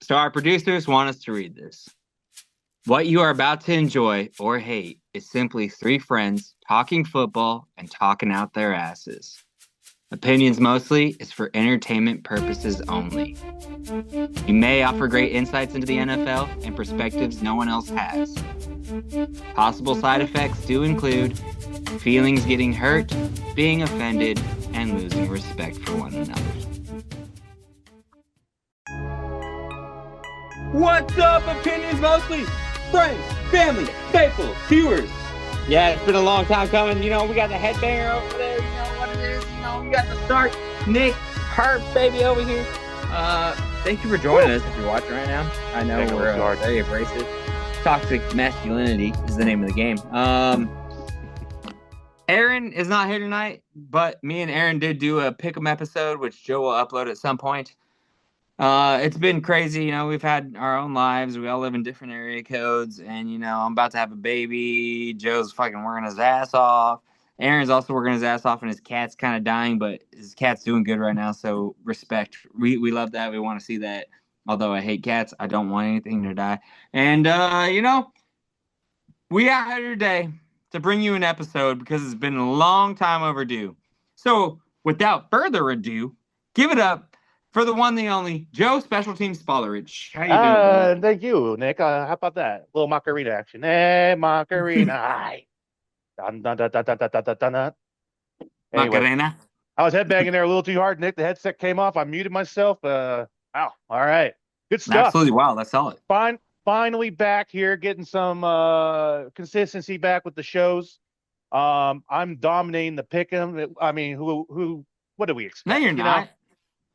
So our producers want us to read this. What you are about to enjoy or hate is simply three friends talking football and talking out their asses. Opinions mostly is for entertainment purposes only. We may offer great insights into the NFL and perspectives no one else has. Possible side effects do include feelings getting hurt, being offended, and losing respect for one another. What's up, Opinions Mostly? Friends, family, faithful, viewers. Yeah, it's been a long time coming. We got the headbanger over there. You know what it is. We got the start. Nick, Herb, baby, over here. Thank you for joining us if you're watching right now. I know we're very abrasive. Toxic masculinity is the name of the game. Aaron is not here tonight, but me and Aaron did do a Pick'em episode, which Joe will upload at some point. It's been crazy. We've had our own lives. We all live in different area codes, and I'm about to have a baby. Joe's fucking working his ass off. Aaron's also working his ass off, and his cat's kind of dying, but his cat's doing good right now, so respect. We love that. We want to see that. Although I hate cats, I don't want anything to die. And, we are here today to bring you an episode because it's been a long time overdue. So, without further ado, give it up for the one, the only, Joe Special Teams Spollerich. How you doing? Thank you, Nick. How about that? Little Macarena action. Hey, Macarena. Hi. Dun, dun, dun, dun, dun, dun, dun, dun, dun. Anyway, Macarena. I was headbanging there a little too hard, Nick. The headset came off. I muted myself. Wow. All right. Good stuff. Absolutely. Wow, that's solid. Finally back here, getting some consistency back with the shows. I'm dominating the pick'em. I mean, what do we expect? No, you're not.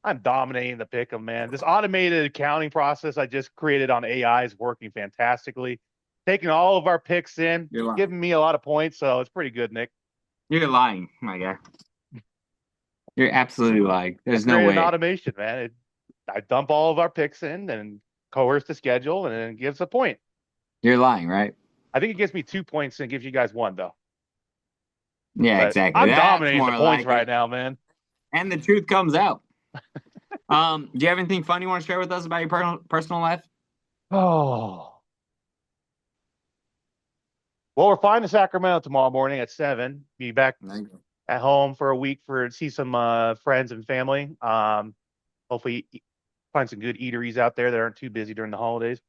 I'm dominating the pick'em, man. This automated accounting process I just created on AI is working fantastically. Taking all of our picks in, giving me a lot of points, so it's pretty good, Nick. You're lying, my guy. You're absolutely lying. There's no way. An automation, man. I dump all of our picks in and coerce the schedule, and then it gives a point. You're lying, right? I think it gives me 2 points and gives you guys 1, though. Yeah, exactly. I'm dominating the points right now, man. And the truth comes out. Do you have anything fun you want to share with us about your personal life? Oh. Well, we're flying to Sacramento tomorrow morning at 7. Be back at home for a week to see some friends and family. Hopefully find some good eateries out there that aren't too busy during the holidays.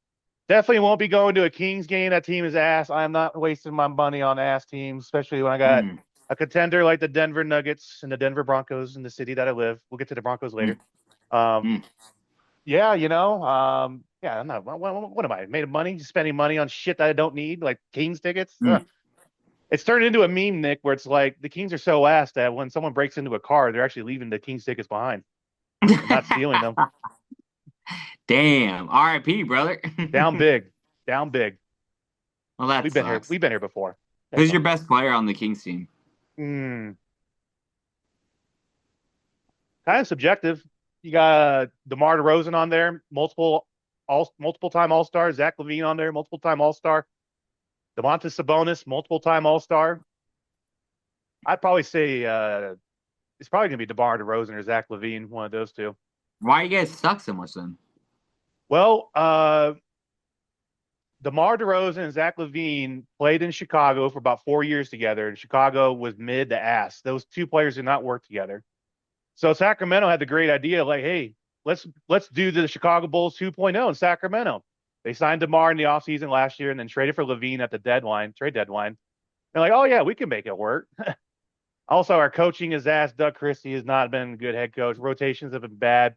Definitely won't be going to a Kings game. That team is ass. I am not wasting my money on ass teams, especially when I got a contender like the Denver Nuggets and the Denver Broncos in the city that I live. We'll get to the Broncos later. Yeah, I'm not. What am I? Made of money, spending money on shit that I don't need, like Kings tickets. It's turned into a meme, Nick, where it's like the Kings are so ass that when someone breaks into a car, they're actually leaving the Kings tickets behind, not stealing them. Damn, R.I.P., brother. Down big. Well, that we've been here before. Who's your best player on the Kings team? Kind of subjective. You got DeMar DeRozan on there, multiple time All-Star. Zach LaVine on there, multiple time All-Star. Domantas Sabonis, multiple time All-Star. I'd probably say it's probably gonna be DeMar DeRozan or Zach LaVine, one of those two. Why you guys suck so much then? Well, DeMar DeRozan and Zach LaVine played in Chicago for about 4 years together, and Chicago was mid to ass. Those two players did not work together. So Sacramento had the great idea, like, hey, let's do the Chicago Bulls 2.0 in Sacramento. They signed DeMar in the offseason last year and then traded for LaVine at the trade deadline. They're like, oh, yeah, we can make it work. Also, our coaching is ass. Doug Christie has not been a good head coach. Rotations have been bad.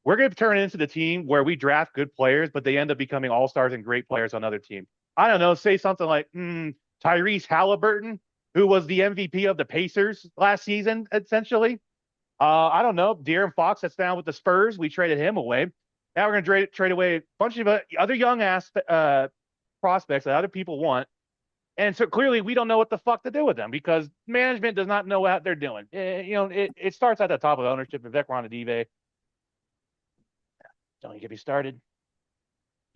We're going to turn it into the team where we draft good players, but they end up becoming all-stars and great players on other teams. I don't know, say something like Tyrese Halliburton, who was the MVP of the Pacers last season, essentially. I don't know. De'Aaron Fox that's down with the Spurs. We traded him away. Now we're going to trade away a bunch of other young prospects that other people want. And so clearly we don't know what the fuck to do with them because management does not know what they're doing. It starts at the top of ownership. Vivek Ranadive. Don't you get me started.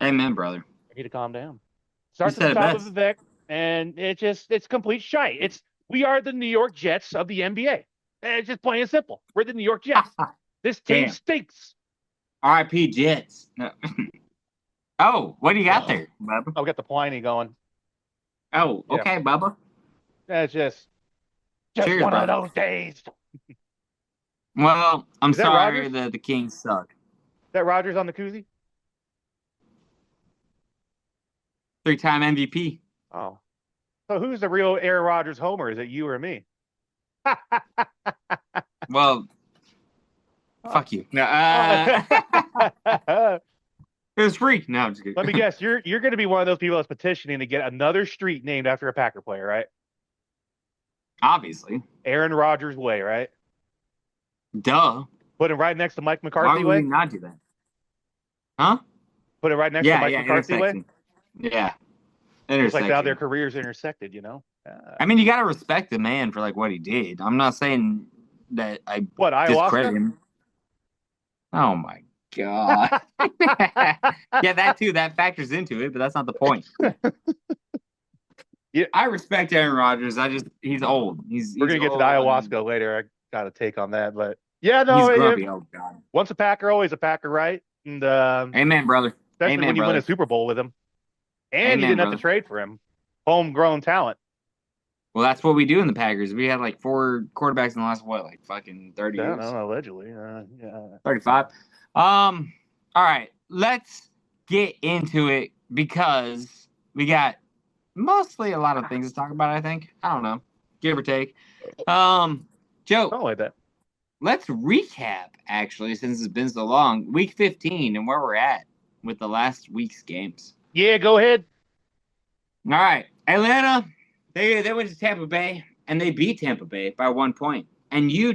Amen, brother. I need to calm down. Starts at the top of Vivek, and it's complete shite. We are the New York Jets of the NBA. It's just plain and simple. We're the New York Jets. This team stinks. R.I.P. Jets. No. Oh, what do you got there, Bubba? I've got the Pliny going. Oh, Yeah, okay, Bubba. that's just Cheers, one of brother. those days. Well, I'm Is that sorry Rogers? Is that the Kings suck. that Rogers on the koozie? 3-time MVP. Oh, so who's the real Aaron Rodgers homer? Is it you or me? Well, fuck you. No, Let it was free. No, I'm just me kidding. guess. You're going to be one of those people that's petitioning to get another street named after a Packer player, right? Obviously. Aaron Rodgers Way, right? Duh. Put him right next to Mike Why McCarthy would we Way. not do that? Huh? Put it right next to Yeah, Mike yeah, McCarthy Way. intersection. Yeah, Just like how their intersection. careers intersected, I mean, you got to respect the man for like what he did. I'm not saying that I What, discredit ayahuasca? him. Oh my God. Yeah, that too. That factors into it, but that's not the point. Yeah, I respect Aaron Rodgers. He's old. we're He's gonna get to the old and ayahuasca later. I got a take on that, but yeah, he's no, grumpy. Oh God. once a Packer, always a Packer, right? And Amen, brother. especially when Amen, you win a brother. Super Bowl with him, and you Amen, didn't have to brother. trade for him, homegrown talent. Well, that's what we do in the Packers. We had like 4 quarterbacks in the last what, like fucking 30 Yeah, years, no, allegedly. Yeah. 35. All right, let's get into it because we got mostly a lot of things to talk about. I think I don't know, give or take. Joe, Something like that. let's recap actually since it's been so long. Week 15 and where we're at with the last week's games. Yeah, go ahead. All right, Atlanta, they went to Tampa Bay and they beat Tampa Bay by 1 point. And you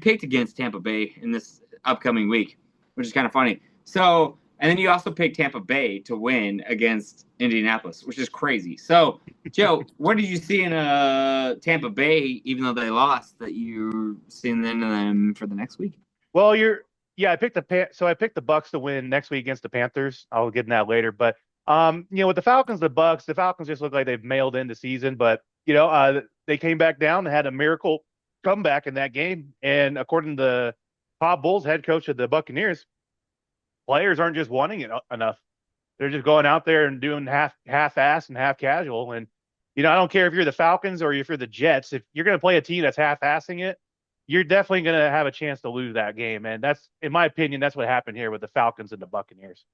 picked against Tampa Bay in this upcoming week, which is kind of funny. So, and then you also picked Tampa Bay to win against Indianapolis, which is crazy. So, Joe, what did you see in Tampa Bay, even though they lost, that you're seeing in them for the next week? Well, yeah. I picked the Bucks to win next week against the Panthers. I'll get in that later, but with the Falcons, the Falcons just look like they've mailed in the season, but they came back down and had a miracle comeback in that game. And according to Todd Bowles, head coach of the Buccaneers, players aren't just wanting it enough. They're just going out there and doing half ass and half casual. And I don't care if you're the Falcons or if you're the Jets. If you're going to play a team that's half assing it, you're definitely going to have a chance to lose that game. And that's, in my opinion, that's what happened here with the Falcons and the Buccaneers.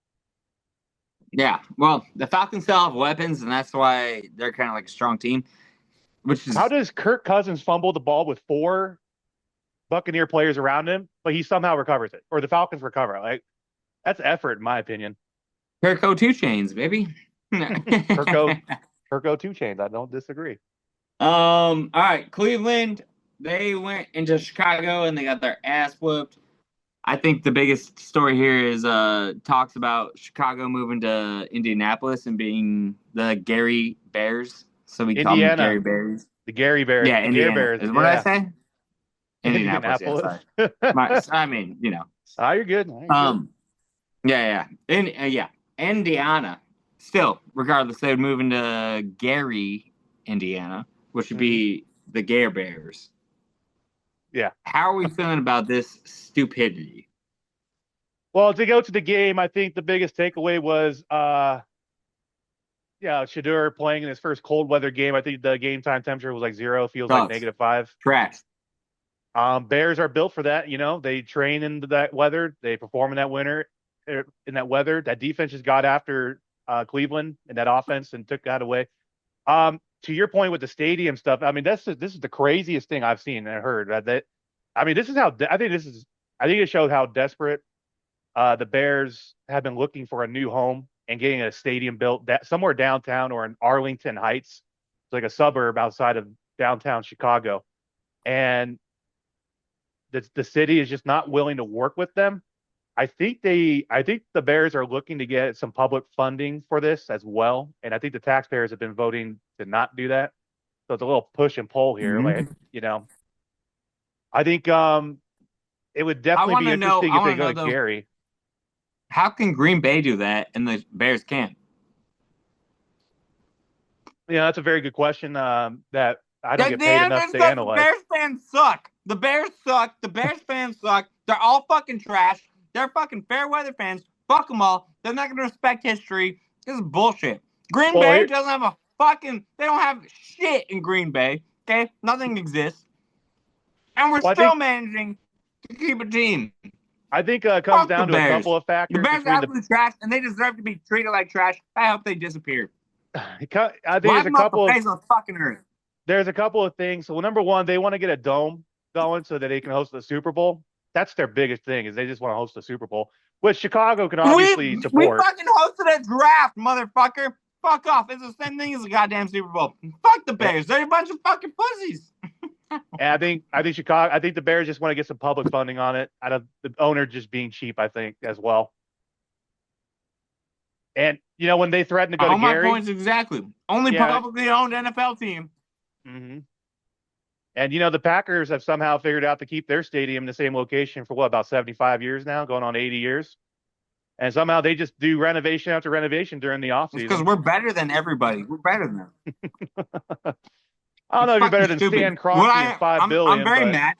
Yeah, well, the Falcons still have weapons, and that's why they're kind of like a strong team, which How is does Kirk Cousins fumble the ball with 4 Buccaneer players around him, but he somehow recovers it, or the Falcons recover it? Like, that's effort, in my opinion. Kirko 2 Chains, baby. Kirko, Kirko 2 Chains. I don't disagree. All right, Cleveland, they went into Chicago and they got their ass whooped. I think the biggest story here is talks about Chicago moving to Indianapolis and being the Gary Bears. So we call them the Gary Indiana, Bears. the Gary Bears, Yeah, the Gary Indiana. Bears. Is what I Yeah, say? Indianapolis, yeah, Indianapolis. sorry. I mean, Ah, you're good. You're good. Yeah. Yeah. Indiana. Still, regardless, they're moving to Gary, Indiana, which would Mhm. be the Gare Bears. Yeah. How are we feeling about this stupidity? Well, to go to the game, I think the biggest takeaway was Shedeur playing in his first cold weather game. I think the game time temperature was like 0, feels like Sucks. -5. Trash. Bears are built for that. They train in that weather. They perform in that in that weather. That defense just got after Cleveland and that offense and took that away. To your point with the stadium stuff, I mean, this is the craziest thing I've seen and heard. I mean, this is how I think it shows how desperate the Bears have been looking for a new home and getting a stadium built somewhere downtown or in Arlington Heights. It's like a suburb outside of downtown Chicago. And the city is just not willing to work with them. I think the Bears are looking to get some public funding for this as well. And I think the taxpayers have been voting to not do that. So it's a little push and pull here. Like, Mhm. I think it would definitely be interesting I if they want to go know to though, Gary. how can Green Bay do that and the Bears can't? Yeah, that's a very good question that I don't The, get the paid enough answer is to that the analyze. Bears fans suck. The Bears suck. The Bears fans suck. They're all fucking trash. They're fucking fair weather fans Fuck them all. They're not going to respect history. This is bullshit. Green Well, Bay doesn't have a fucking. They don't have shit in Green Bay. Okay, nothing exists, and we're well, still managing to keep a team. I think it comes Fuck the down to a Bears. couple of The factors Bears are between the. absolute trash, and they deserve to be treated like trash. I hope they disappear. I think Wipe there's a them off the couple of face of the fucking earth. things. So number one, they want to get a dome going so that they can host the Super Bowl. That's their biggest thing is they just want to host the Super Bowl, which Chicago can obviously We support. fucking hosted a draft, motherfucker. Fuck off. It's the same thing as the goddamn Super Bowl. Fuck the Bears. They're a bunch of fucking pussies. And I think Chicago. I think the Bears just want to get some public funding on it. Out of the owner just being cheap, I think as well. And when they threatened to go All to my Gary, points exactly. Only publicly owned NFL team. Mm-hmm. And the Packers have somehow figured out to keep their stadium in the same location for about 75 years now, going on 80 years. And somehow they just do renovation after renovation during the offseason. Because we're better than everybody. We're better than them. I don't know if you're better than Stan Kroenke and $5 billion. I'm very mad.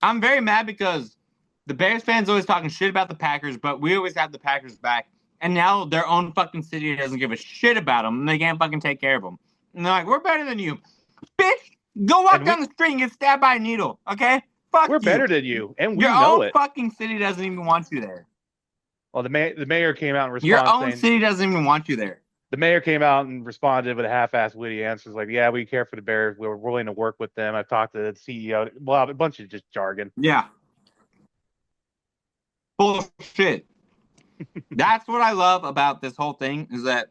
I'm very mad because the Bears fans always talking shit about the Packers, but we always have the Packers back. And now their own fucking city doesn't give a shit about them, and they can't fucking take care of them. And they're like, we're better than you. Bitch, go walk down the street and get stabbed by a needle, okay? Fuck We're you. better than you, and we Your know own it. fucking city doesn't even want you there. Well, the mayor came out and responded. Your own city doesn't even want you there. The mayor came out and responded with a half-assed witty answers like, yeah, we care for the Bears. We're willing to work with them. I've talked to the CEO. Well, a bunch of just jargon. Yeah. Bullshit. That's what I love about this whole thing is that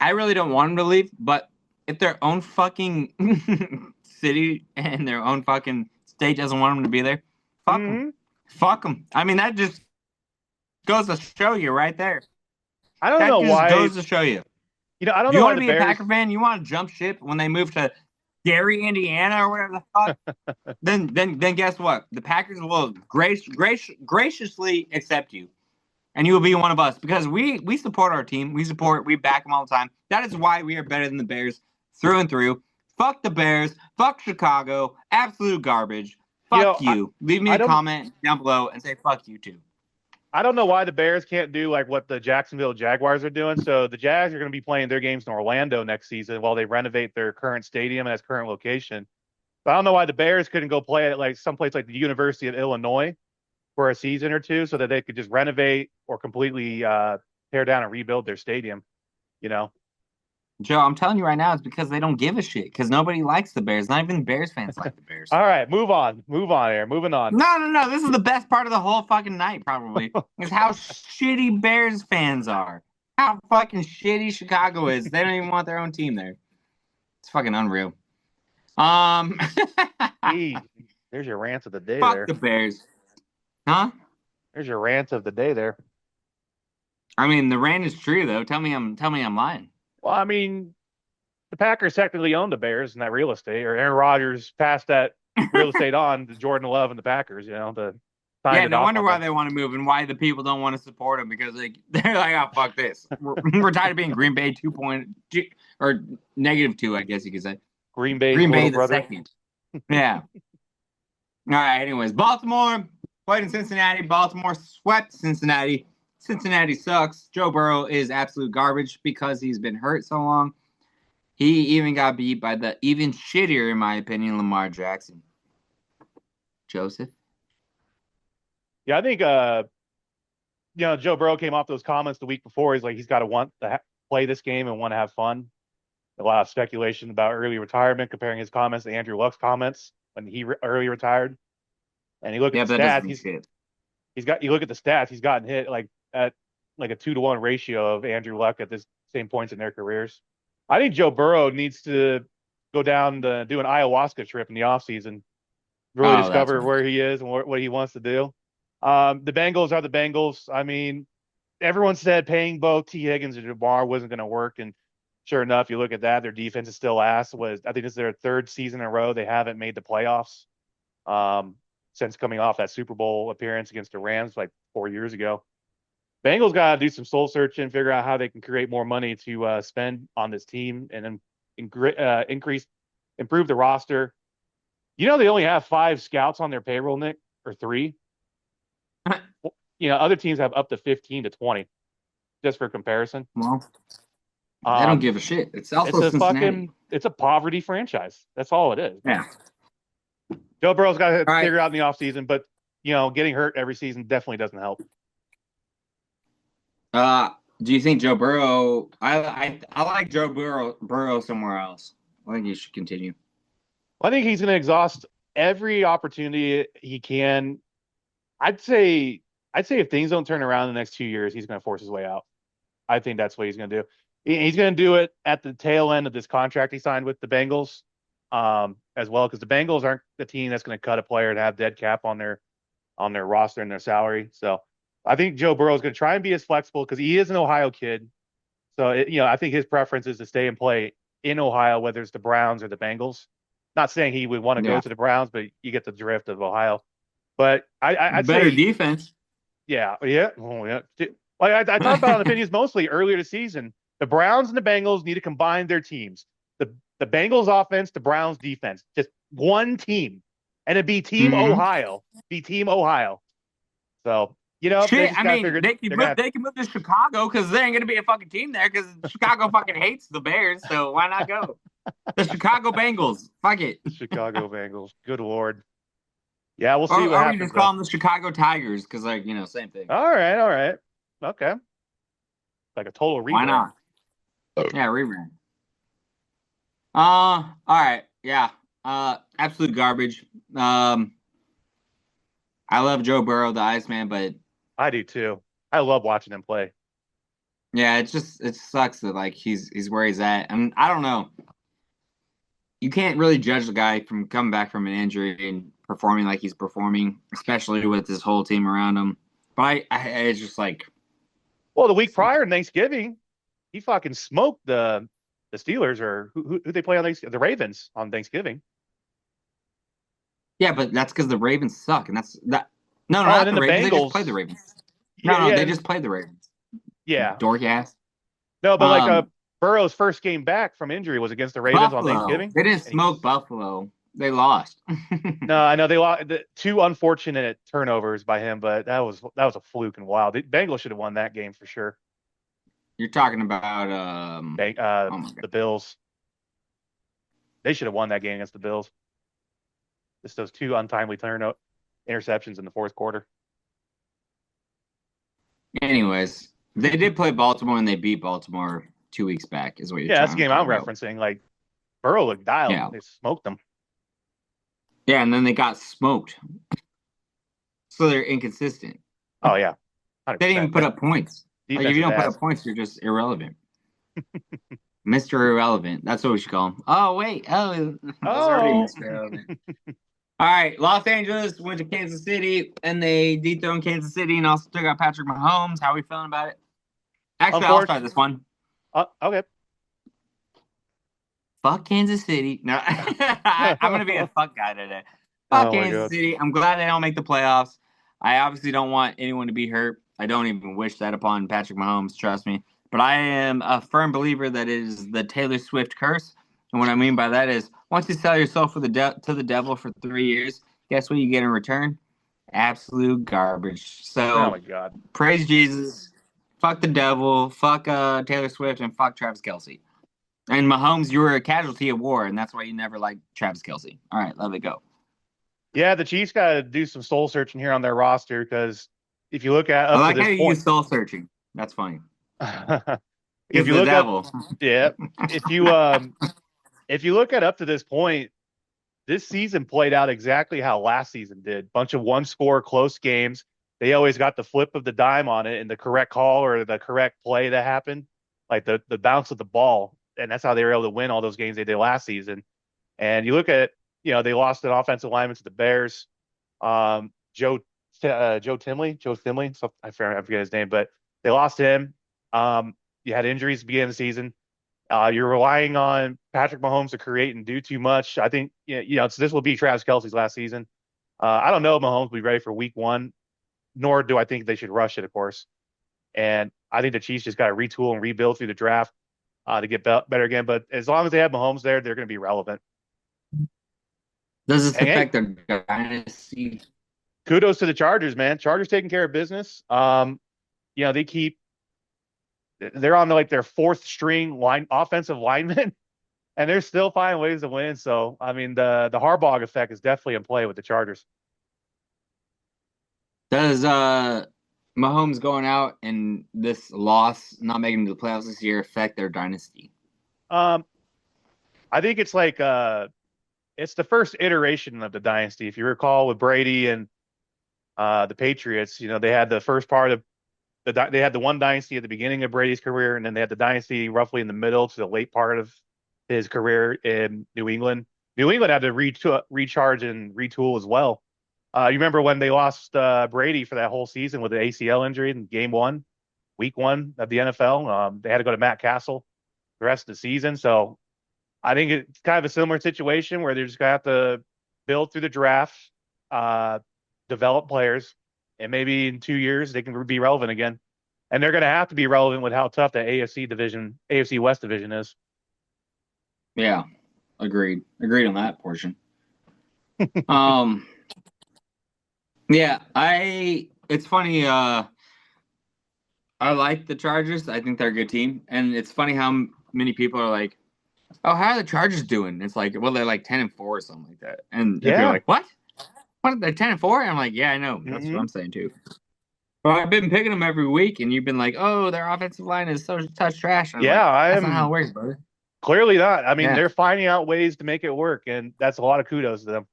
I really don't want them to leave, but if their own fucking city and their own fucking state doesn't want them to be there, fuck them. Fuck them. I mean, that just goes to show you right there. I don't know why. That just goes to show you. I don't know. You want to be a Packer fan? You want to jump ship when they move to Gary, Indiana, or whatever the fuck? then guess what? The Packers will graciously accept you, and you will be one of us because we support our team. We back them all the time. That is why we are better than the Bears through and through. Fuck the Bears. Fuck Chicago. Absolute garbage. Fuck you. Leave me a comment down below and say fuck you too. I don't know why the Bears can't do like what the Jacksonville Jaguars are doing. So the Jags are going to be playing their games in Orlando next season while they renovate their current stadium and its current location. But I don't know why the Bears couldn't go play at like someplace like the University of Illinois for a season or two so that they could just renovate or completely tear down and rebuild their stadium, Joe, I'm telling you right now, it's because they don't give a shit. Because nobody likes the Bears. Not even Bears fans like the Bears. All right, move on, Aaron. Moving on. No. This is the best part of the whole fucking night, probably. Is how shitty Bears fans are. How fucking shitty Chicago is. They don't even want their own team there. It's fucking unreal. Hey, there's your rant of the day. Fuck there. The Bears. Huh? There's your rant of the day there. I mean, the rant is true though. Tell me I'm lying. Well, I mean, the Packers technically own the Bears and that real estate, or Aaron Rodgers passed that real estate on to Jordan Love and the Packers. No wonder why they want to move and why the people don't want to support them because they're like, oh fuck this. We're tired of being Green Bay 2.2 or -2, I guess you could say. Green Bay the brother. second. Yeah. All right. Anyways, Baltimore played in Cincinnati. Baltimore swept Cincinnati. Cincinnati sucks. Joe Burrow is absolute garbage because he's been hurt so long. He even got beat by the even shittier, in my opinion, Lamar Jackson. Joseph? Yeah, I think, Joe Burrow came off those comments the week before. He's like, he's got to want to play this game and want to have fun. A lot of speculation about early retirement, comparing his comments to Andrew Luck's comments when he early retired. And you look at the stats. You look at the stats. He's gotten hit like at like a 2-to-1 ratio of Andrew Luck at this same points in their careers. I think Joe Burrow needs to go down to do an ayahuasca trip in the offseason, really discover where he is and what he wants to do. The Bengals are the Bengals. I mean, everyone said paying both T. Higgins and Jabbar wasn't going to work, and sure enough, you look at that, their defense is still ass. I think this is their third season in a row they haven't made the playoffs since coming off that Super Bowl appearance against the Rams like 4 years ago. Bengals got to do some soul searching, figure out how they can create more money to spend on this team and then improve the roster. They only have 5 scouts on their payroll, Nick, or 3. other teams have up to 15 to 20, just for comparison. Well, they don't Um, give a shit. It's also Cincinnati. it's a poverty franchise. That's all it is. Yeah. Joe Burrow's got to All right. figure it out in the offseason, but getting hurt every season definitely doesn't help. Do you think Joe Burrow? I like Joe Burrow somewhere else. I think he should continue. I think he's going to exhaust every opportunity he can. I'd say if things don't turn around in the next 2 years, he's going to force his way out. I think that's what he's going to do. He's going to do it at the tail end of this contract he signed with the Bengals, as well, because the Bengals aren't the team that's going to cut a player to have dead cap on their roster and their salary. So I think Joe Burrow is going to try and be as flexible because he is an Ohio kid. So I think his preference is to stay and play in Ohio, whether it's the Browns or the Bengals. Not saying he would want to go to the Browns, but you get the drift of Ohio. But I'd better say defense. Yeah. Oh, yeah. Like I talked about on opinions mostly earlier this season. The Browns and the Bengals need to combine their teams. The Bengals offense, the Browns defense, just one team, and it'd be Team Ohio. Be Team Ohio. So shit. I mean, they can move to Chicago because there ain't gonna be a fucking team there because Chicago fucking hates the Bears. So why not go? The Chicago Bengals. Fuck it. Chicago Bengals. Good Lord. Yeah, we'll see what or happens. We just call them the Chicago Tigers because, same thing. All right. Okay. Like a total rebrand. Why not? Yeah, rebrand. All right. Yeah. Absolute garbage. I love Joe Burrow, the Iceman, but I do too. I love watching him play. Yeah, it sucks that he's where he's at, and I don't know. You can't really judge the guy from coming back from an injury and performing like he's performing, especially with this whole team around him. But it's just like, well, the week prior in Thanksgiving, he fucking smoked the Steelers, or who they play on Thanksgiving? The Ravens on Thanksgiving. Yeah, but that's because the Ravens suck, and that's that. No, not the Ravens. They just played the Ravens. They just played the Ravens. Yeah, dork ass. No, but Burrow's first game back from injury was against the Ravens on Thanksgiving. They didn't smoke Buffalo. They lost. No, I know they lost. Two unfortunate turnovers by him, but that was a fluke and wild. The Bengals should have won that game for sure. You're talking about the Bills. They should have won that game against the Bills. Just those two untimely interceptions in the fourth quarter. Anyways, they did play Baltimore and they beat Baltimore 2 weeks back, is what you're that's the game I'm referencing. Like, Burrow looked dialed. Yeah. They smoked them. Yeah, and then they got smoked. So they're inconsistent. Oh, yeah. 100%. They didn't even put up points. Like, if you don't put up points, you're just irrelevant. Mr. Irrelevant. That's what we should call him. Oh, wait. Oh, already Mr. Irrelevant. All right. Los Angeles went to Kansas City, and they dethroned Kansas City and also took out Patrick Mahomes. How are we feeling about it? Actually, I'll start this one. Okay. Fuck Kansas City. No, I'm going to be a fuck guy today. Fuck Kansas City. I'm glad they don't make the playoffs. I obviously don't want anyone to be hurt. I don't even wish that upon Patrick Mahomes, trust me. But I am a firm believer that it is the Taylor Swift curse. And what I mean by that is once you sell yourself to the devil for 3 years, guess what you get in return? Absolute garbage. So, oh my God. Praise Jesus. Fuck the devil. Fuck Taylor Swift and fuck Travis Kelce. And Mahomes, you were a casualty of war, and that's why you never liked Travis Kelce. All right, let it go. Yeah, the Chiefs got to do some soul searching here on their roster because if you look at I like how you use soul searching. That's funny. If you look devil. If you look at up to this point, this season played out exactly how last season did. Bunch of one-score close games. They always got the flip of the dime on it and the correct call or the correct play that happened, like the bounce of the ball, and that's how they were able to win all those games they did last season. And you look at, they lost an offensive lineman to the Bears. Joe Timley. So I forget his name, but they lost him. You had injuries at the beginning of the season. You're relying on Patrick Mahomes to create and do too much. I think, so this will be Travis Kelce's last season. I don't know if Mahomes will be ready for week one, nor do I think they should rush it, of course. And I think the Chiefs just got to retool and rebuild through the draft to get better again. But as long as they have Mahomes there, they're going to be relevant. Does this affect their dynasty? kudos to the Chargers, man. Chargers taking care of business. They they're on like their fourth string offensive lineman, and they're still finding ways to win. So, I mean, the Harbaugh effect is definitely in play with the Chargers. Does Mahomes going out and this loss, not making the playoffs this year, affect their dynasty? Um, I think it's like it's the first iteration of the dynasty. If you recall, with Brady and the Patriots, they had the first part of they had the one dynasty at the beginning of Brady's career, and then they had the dynasty roughly in the middle to the late part of his career in New England. New England had to recharge and retool as well. You remember when they lost Brady for that whole season with the ACL injury in week one of the NFL? They had to go to Matt Castle the rest of the season. So I think it's kind of a similar situation where they're just going to have to build through the draft, develop players, and maybe in 2 years they can be relevant again. And they're going to have to be relevant with how tough the AFC West division is. Yeah, agreed. Agreed on that portion. um, yeah, it's funny. I like the Chargers. I think they're a good team, and it's funny how many people are like, "Oh, how are the Chargers doing?" It's like, well, they're like 10-4 or something like that, and if you're Yeah. like, "What? What? They're 10-4?" I'm like, "Yeah, I know. That's what I'm saying too." But I've been picking them every week, and you've been like, "Oh, their offensive line is such trash." And I'm Yeah, like, I "That's not how it am works, brother." clearly not. I mean, Yeah, they're finding out ways to make it work, and that's a lot of kudos to them.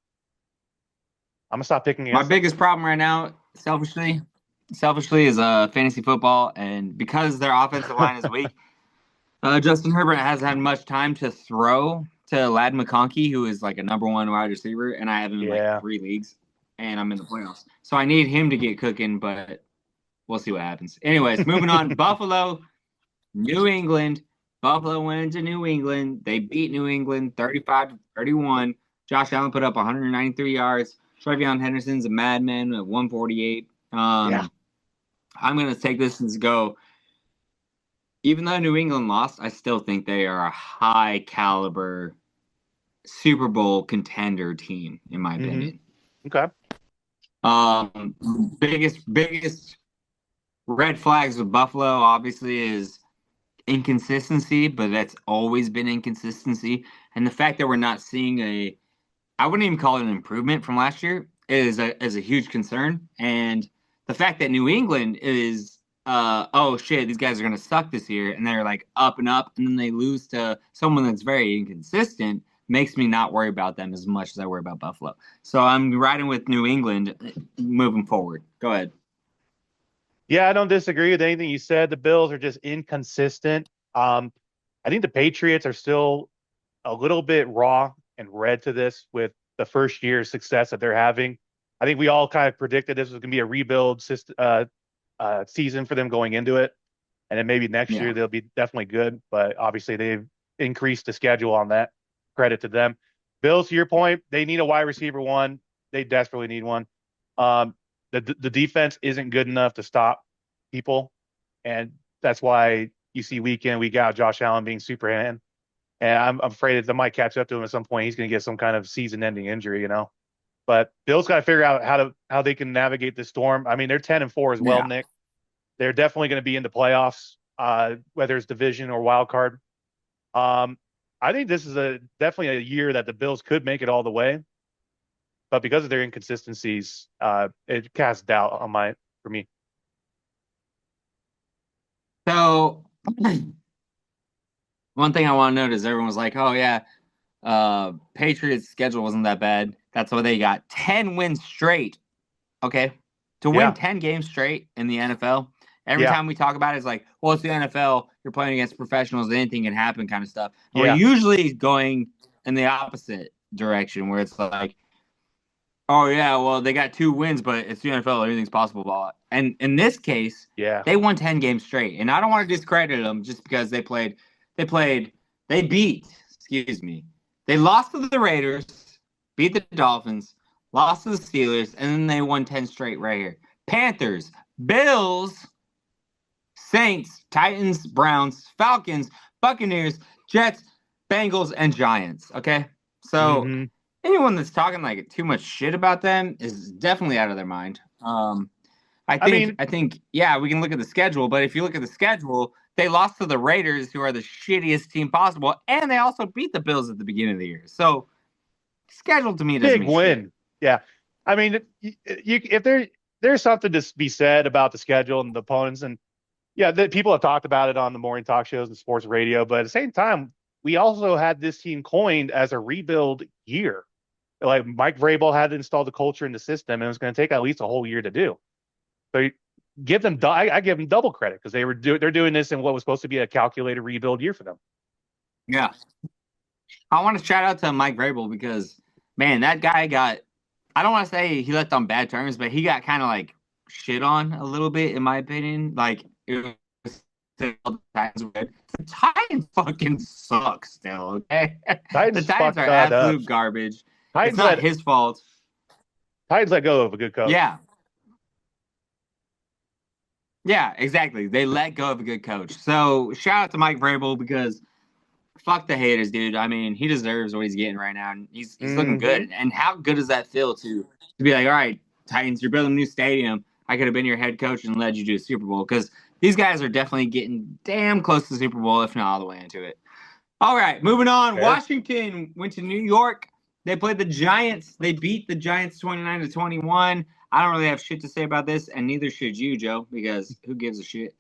I'm gonna stop picking my against them. biggest problem right now, selfishly, is fantasy football, and because their offensive line is weak. Justin Herbert hasn't had much time to throw to Lad McConkey, who is like a number one wide receiver, and I have him in like Yeah. 3 leagues, and I'm in the playoffs. So I need him to get cooking, but we'll see what happens. Anyways, moving on. Buffalo, New England. Buffalo went into New England. They beat New England 35-31. Josh Allen put up 193 yards. Trevion Henderson's a madman at 148. Yeah. I'm going to take this and go. Even though New England lost, I still think they are a high caliber Super Bowl contender team, in my opinion. Okay. Um, biggest red flags with Buffalo obviously is inconsistency, but that's always been inconsistency. And the fact that we're not seeing I wouldn't even call it an improvement from last year is a huge concern. And the fact that New England is oh shit, these guys are gonna suck this year, and they're like up and up, and then they lose to someone that's very inconsistent, makes me not worry about them as much as I worry about Buffalo. So I'm riding with New England moving forward. Go ahead. Yeah, I don't disagree with anything you said. The Bills are just inconsistent. I think the Patriots are still a little bit raw and red to this with the first year success that they're having. I think we all kind of predicted this was going to be a rebuild season for them going into it, and then maybe next Yeah. year they'll be definitely good. But obviously they've increased the schedule on that. Credit to them. Bills, to your point, they need a wide receiver one. They desperately need one. Um, the defense isn't good enough to stop people, and that's why you see week in week out Josh Allen being Superman. And I'm afraid that they might catch up to him at some point. He's going to get some kind of season-ending injury. But Bill's got to figure out how they can navigate this storm. I mean, they're 10-4 as well, Yeah. Nick. They're definitely going to be in the playoffs, whether it's division or wild card. I think this is definitely a year that the Bills could make it all the way, but because of their inconsistencies, it casts doubt for me. So one thing I want to note is everyone was like, "Oh yeah, Patriots' schedule wasn't that bad. That's why they got 10 wins straight." Okay, to win Yeah, 10 games straight in the NFL, every yeah, time we talk about it, it's like, "Well, it's the NFL. You're playing against professionals. Anything can happen," kind of stuff. And we're yeah, usually going in the opposite direction, where it's like, "Oh yeah, well they got 2 wins, but it's the NFL. Anything's possible." And in this case, yeah, they won 10 games straight, and I don't want to discredit them just because they beat. Excuse me, they lost to the Raiders, beat the Dolphins, lost to the Steelers, and then they won 10 straight right here. Panthers, Bills, Saints, Titans, Browns, Falcons, Buccaneers, Jets, Bengals, and Giants. Okay, so hmm anyone that's talking like too much shit about them is definitely out of their mind. I I think mean, I think yeah, we can look at the schedule, but if you look at the schedule, they lost to the Raiders, who are the shittiest team possible, and they also beat the Bills at the beginning of the year. So schedule to me doesn't big mean shit. win. Yeah. I mean, if there's something to be said about the schedule and the opponents, and yeah, people have talked about it on the morning talk shows and sports radio, but at the same time, we also had this team coined as a rebuild year. Like Mike Vrabel had to install the culture in the system, and it was going to take at least a whole year to do. So give them, I give them double credit because they're doing this in what was supposed to be a calculated rebuild year for them. Yeah. I want to shout out to Mike Vrabel because man, that guy got I don't want to say he left on bad terms, but he got kind of like shit on a little bit, in my opinion. Like it was the Titans fucking suck still, okay? The Titans Titans fucked are that up. absolute garbage. It's Titans not let his fault. Titans let go of a good coach. Yeah. Yeah, exactly. They let go of a good coach. So shout out to Mike Vrabel because fuck the haters, dude. I mean, he deserves what he's getting right now, and he's looking Mm-hmm. good. And how good does that feel to be like, all right, Titans, you're building a new stadium. I could have been your head coach and led you to a Super Bowl because these guys are definitely getting damn close to the Super Bowl, if not all the way into it. All right, moving on. Fair. Washington went to New York. They played the Giants. They beat the Giants 29-21. I don't really have shit to say about this, and neither should you, Joe, because who gives a shit?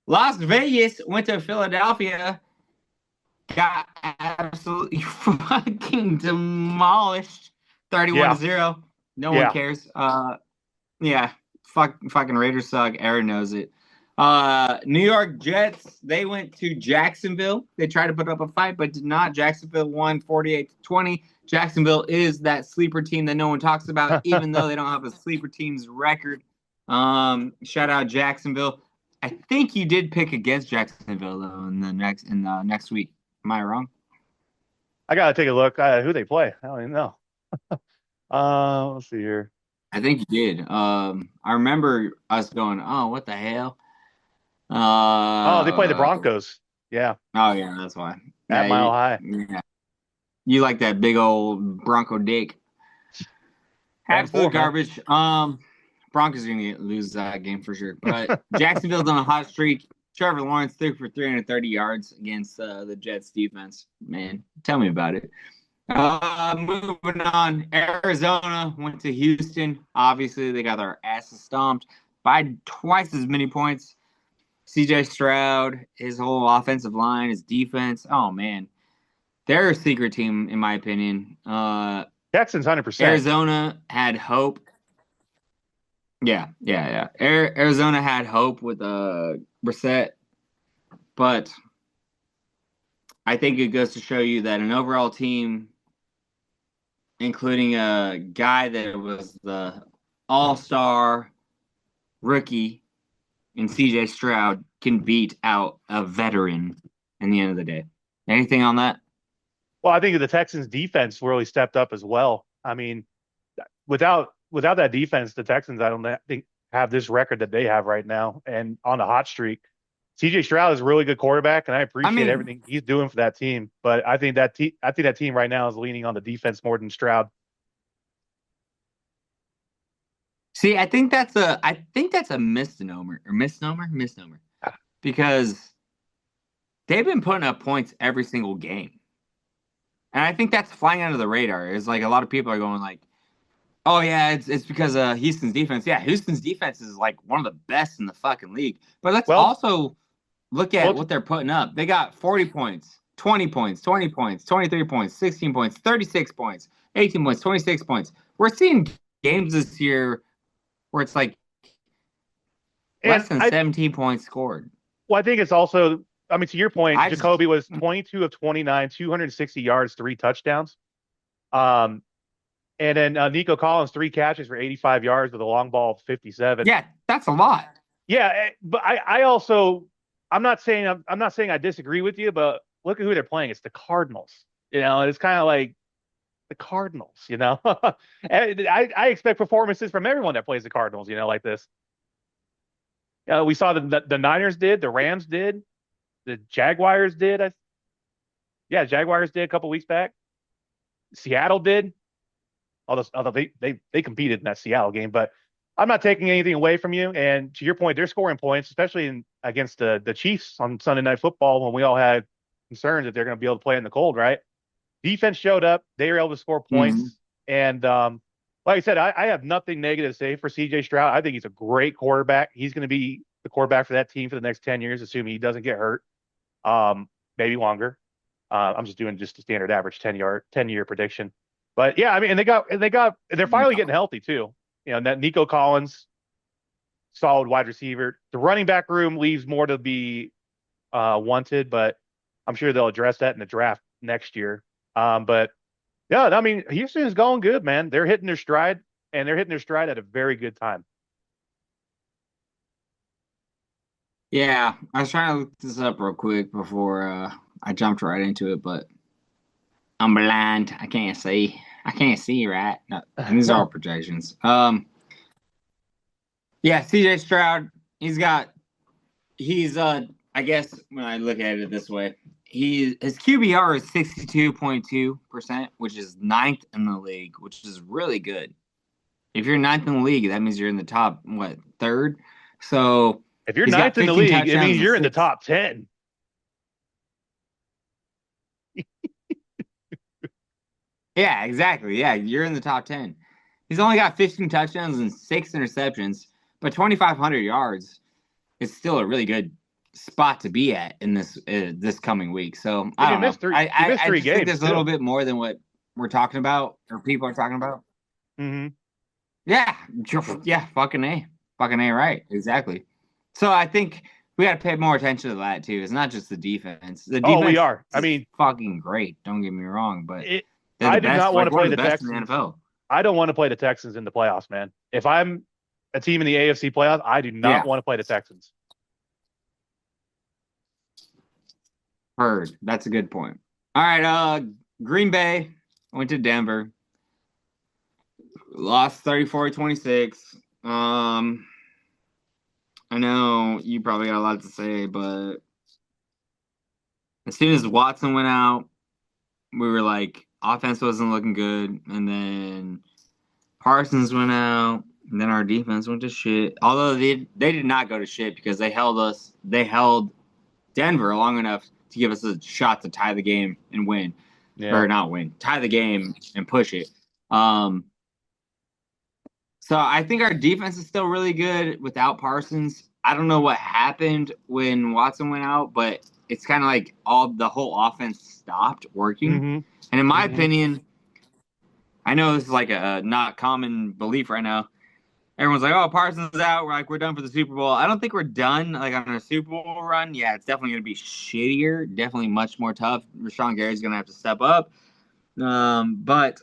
Las Vegas went to Philadelphia, got absolutely fucking demolished 31 Yeah. to 0. No one Yeah. cares. Yeah, fucking Raiders suck. Aaron knows it. New York Jets, they went to Jacksonville. They tried to put up a fight, but did not. Jacksonville won 48-20. Jacksonville is that sleeper team that no one talks about, even though they don't have a sleeper team's record. Shout out Jacksonville. I think you did pick against Jacksonville though in the next week. Am I wrong? I gotta take a look who they play. I don't even know. Let's see here. I think you did. I remember us going, "Oh, what the hell?" Oh, they play the Uh, Broncos. Yeah, oh yeah, that's why. at Yeah, Mile High. you like that big old Bronco dick. And four, Absolute man. garbage. Broncos are gonna lose that game for sure. But Jacksonville's on a hot streak. Trevor Lawrence threw for 330 yards against the Jets defense. Man, tell me about it. Moving on, Arizona went to Houston. Obviously, they got their asses stomped by twice as many points. CJ Stroud, his whole offensive line, his defense. Oh man, they're a secret team in my opinion. Texans 100%. Arizona had hope. Yeah. Arizona had hope with Brissett, but I think it goes to show you that an overall team, including a guy that was the all-star rookie in CJ Stroud, can beat out a veteran in the end of the day. Anything on that? Well, I think the Texans defense really stepped up as well. I mean, without that defense, the Texans I don't think have this record that they have right now and on a hot streak. CJ Stroud is a really good quarterback, and I appreciate everything he's doing for that team. But I think that team right now is leaning on the defense more than Stroud. See, I think that's a misnomer because they've been putting up points every single game. And I think that's flying under the radar. Is like a lot of people are going like, "Oh yeah, it's because of Houston's defense." Yeah, Houston's defense is like one of the best in the fucking league. But let's also look at what they're putting up. They got 40 points, 20 points, 20 points, 23 points, 16 points, 36 points, 18 points, 26 points. We're seeing games this year where it's like less than 17 points scored. Well, I think it's also, I mean, to your point, Jacoby was 22 of 29, 260 yards, 3 touchdowns. And then Nico Collins, 3 catches for 85 yards with a long ball of 57. Yeah, that's a lot. Yeah, but I also, I'm not saying I disagree with you, but look at who they're playing. It's the Cardinals. You know, it's kind of like the Cardinals. You know, and I expect performances from everyone that plays the Cardinals. You know, like this. We saw the Niners did, the Rams did, the Jaguars did. Jaguars did a couple weeks back. Seattle did. Although they competed in that Seattle game, but I'm not taking anything away from you. And to your point, they're scoring points, especially against the Chiefs on Sunday Night Football when we all had concerns that they're going to be able to play in the cold, right? Defense showed up. They were able to score Mhm. points. And like I said, I have nothing negative to say for CJ Stroud. I think he's a great quarterback. He's going to be the quarterback for that team for the next 10 years, assuming he doesn't get hurt, maybe longer. I'm just doing just a standard average 10-year prediction. But yeah, I mean, they're finally getting healthy too. You know, that Nico Collins, solid wide receiver. The running back room leaves more to be wanted, but I'm sure they'll address that in the draft next year. But yeah, I mean, Houston is going good, man. They're hitting their stride, and they're hitting their stride at a very good time. Yeah, I was trying to look this up real quick before I jumped right into it, but I'm blind. I can't see. I can't see right. No, and these are all projections. Yeah, CJ Stroud, he's I guess when I look at it this way, his QBR is 62.2%, which is ninth in the league, which is really good. If you're ninth in the league, that means you're in the top, what, third? So If you're he's got ninth in the 15 league, it touchdowns means and you're in the six. top 10. Yeah, exactly. Yeah, you're in the top 10. He's only got 15 touchdowns and six interceptions, but 2,500 yards is still a really good spot to be at in this coming week. So I And don't know. he missed I three just think games there's a little too. bit more than what we're talking about or people are talking about. Hmm. Yeah, yeah, fucking a, right, exactly. So I think we got to pay more attention to that too. It's not just the defense. The Oh, we defense are. I is mean, fucking great. Don't get me wrong, but it, they're the I do not best. want Like to one play of the the best in the Texans. NFL. I don't want to play the Texans in the playoffs, man. If I'm a team in the AFC playoffs, I do not Yeah, want to play the Texans. heard. That's a good point. All right, Green Bay went to Denver, lost 34-26. I know you probably got a lot to say, but as soon as Watson went out, we were like, offense wasn't looking good, and then Parsons went out, and then our defense went to shit. Although they did not go to shit because they held Denver long enough to give us a shot to tie the game and win, Yeah. or not win, tie the game and push it. Um, so I think our defense is still really good without Parsons. I don't know what happened when Watson went out, but it's kind of like the whole offense stopped working. Hmm. And in my Hmm. opinion, I know this is like a not common belief right now. Everyone's like, "Oh, Parsons is out. We're done for the Super Bowl." I don't think we're done like on a Super Bowl run. Yeah, it's definitely going to be shittier. Definitely much more tough. Rashawn Gary's going to have to step up. But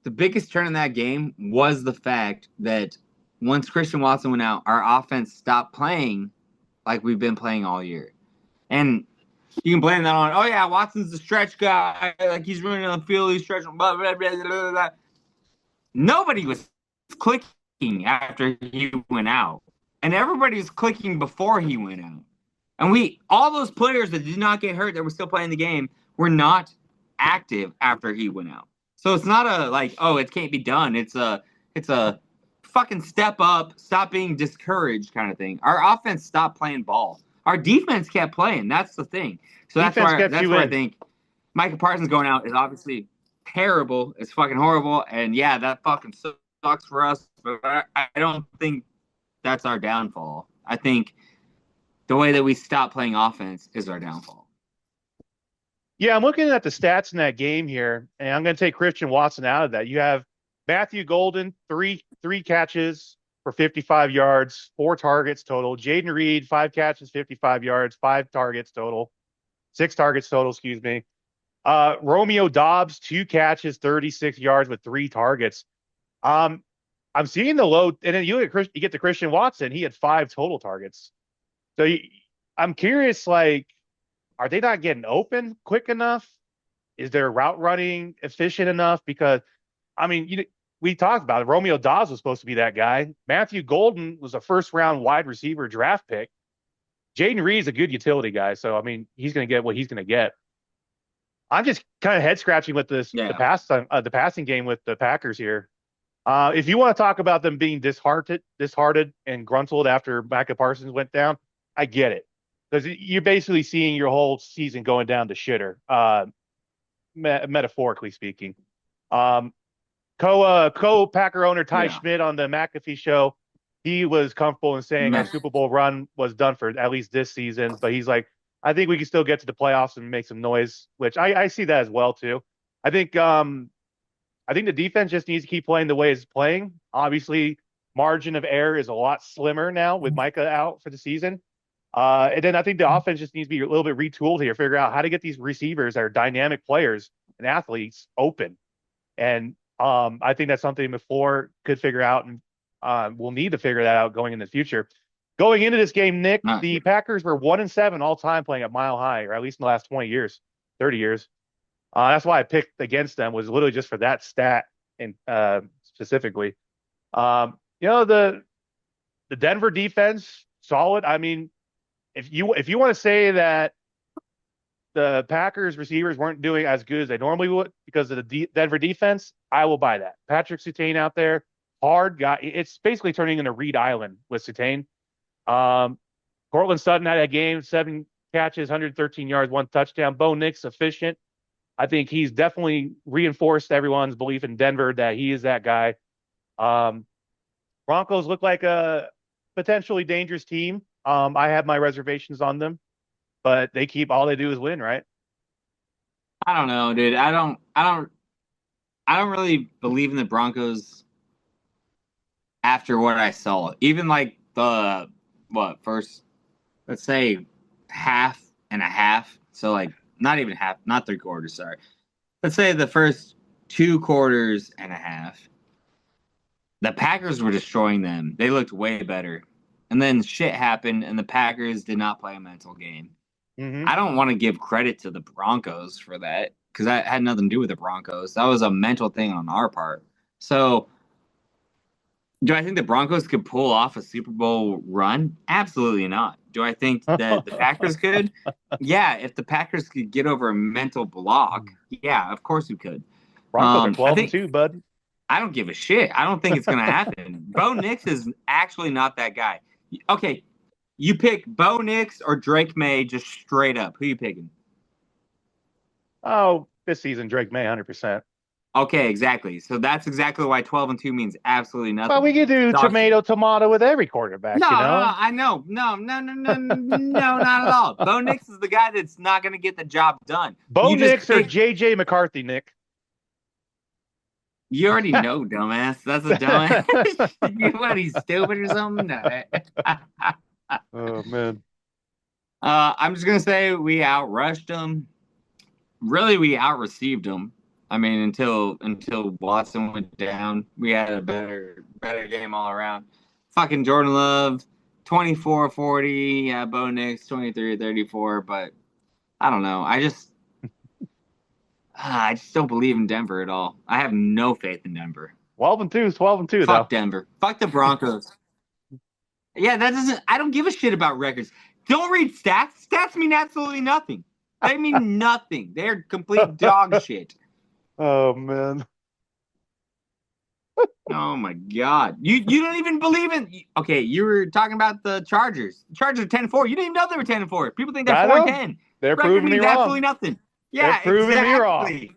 the biggest turn in that game was the fact that once Christian Watson went out, our offense stopped playing like we've been playing all year. And you can blame that on, oh yeah, Watson's the stretch guy, like he's running on the field, he's stretching, blah, blah, blah, blah, blah, blah. Nobody was clicking after he went out. And everybody was clicking before he went out. And all those players that did not get hurt that were still playing the game were not active after he went out. So it's not a like, oh, it can't be done. It's a fucking step up, stop being discouraged kind of thing. Our offense stopped playing ball. Our defense kept playing. That's the thing. So Defense kept that's you where I in. think Micah Parsons going out is obviously terrible. It's fucking horrible. And yeah, that fucking sucks for us. But I don't think that's our downfall. I think the way that we stop playing offense is our downfall. Yeah, I'm looking at the stats in that game here, and I'm going to take Christian Watson out of that. You have Matthew Golden, three catches for 55 yards, 4 targets total. Jaden Reed, 5 catches, 55 yards, 5 targets total, 6 targets total, excuse me. Romeo Dobbs, 2 catches, 36 yards with 3 targets. Um, I'm seeing the low, and then you get to Christian Watson, he had 5 total targets. So I'm curious, like, are they not getting open quick enough? Is their route running efficient enough? Because I mean, we talked about it. Romeo Dobbs was supposed to be that guy. Matthew Golden was a first round wide receiver draft pick. Jaden Reed's a good utility guy, so I mean, he's going to get what he's going to get. I'm just kind of head scratching with Yeah. the passing game with the Packers here. If you want to talk about them being disheartened and gruntled after Micah Parsons went down, I get it because you're basically seeing your whole season going down to shitter, metaphorically speaking. Um, co Packer owner Ty Yeah. Schmidt on the McAfee show, he was comfortable in saying our Meh. Super Bowl run was done for at least this season, but he's like, I think we can still get to the playoffs and make some noise, which I see that as well too. I think I think the defense just needs to keep playing the way it's playing. Obviously, margin of error is a lot slimmer now with Micah out for the season. And then I think the offense just needs to be a little bit retooled here, figure out how to get these receivers that are dynamic players and athletes open. And I think that's something before could figure out, and we'll need to figure that out going in the future. Going into this game, Nick, Not the Packers were 1-7 all time playing at Mile High, or at least in the last 20 years, 30 years. That's why I picked against them was literally just for that stat and specifically. The Denver defense solid. I mean, if you want to say that the Packers receivers weren't doing as good as they normally would because of the Denver defense, I will buy that. Patrick Surtain out there, hard guy. It's basically turning into Reed Island with Surtain. Cortland Sutton had a game, 7 catches, 113 yards, 1 touchdown. Bo Nix efficient. I think he's definitely reinforced everyone's belief in Denver that he is that guy. Um, Broncos look like a potentially dangerous team. I have my reservations on them, but they keep all they do is win, right? I don't know, dude. I don't really believe in the Broncos after what I saw. Even like the what first, let's say half and a half. So like not even half, not 3 quarters. Sorry. Let's say the first 2 quarters and a half. The Packers were destroying them. They looked way better. And then shit happened, and the Packers did not play a mental game. Mm-hmm. I don't want to give credit to the Broncos for that because that had nothing to do with the Broncos. That was a mental thing on our part. So, do I think the Broncos could pull off a Super Bowl run? Absolutely not. Do I think that the Packers could? Yeah, if the Packers could get over a mental block, yeah, of course we could. Broncos are I 12 and think 2, bud. I don't give a shit. I don't think it's going to happen. Bo Nix is actually not that guy. Okay, you pick Bo Nix or Drake May just straight up. Who you picking? Oh, this season, Drake May, 100%. Okay, exactly. So that's exactly why 12 and 2 means absolutely Well, we nothing. could do Dog shit. tomato with every quarterback, No, you no, no. know? I know. No, no, no, no, no, not at all. Bo Nix is the guy that's not going to get the job done. Bo You just Nix or pick. J.J. McCarthy, Nick. You already know, dumbass. That's a dumbass. You what? He's stupid or something? No. Oh, man. I'm just gonna say we outrushed them. Really, we outreceived them. I mean, until Watson went down, we had a better game all around. Fucking Jordan Love, 24-40. Yeah, Bo Nix, 23-34. But I don't know. I just don't believe in Denver at all. I have no faith in Denver. 12 and 2 is 12 and 2, Fuck though. Denver. Fuck the Broncos. Yeah, that doesn't. I don't give a shit about records. Don't read stats. Stats mean absolutely nothing. They mean nothing. They're complete dog shit. Oh, man. Oh my god. You don't even believe in. Okay, you were talking about the Chargers. The Chargers are 10-4. You didn't even know they were 10-4. People think they're I 4 and know. 10. They're Record proving me means wrong. absolutely nothing. They're Yeah, proving me wrong. exactly.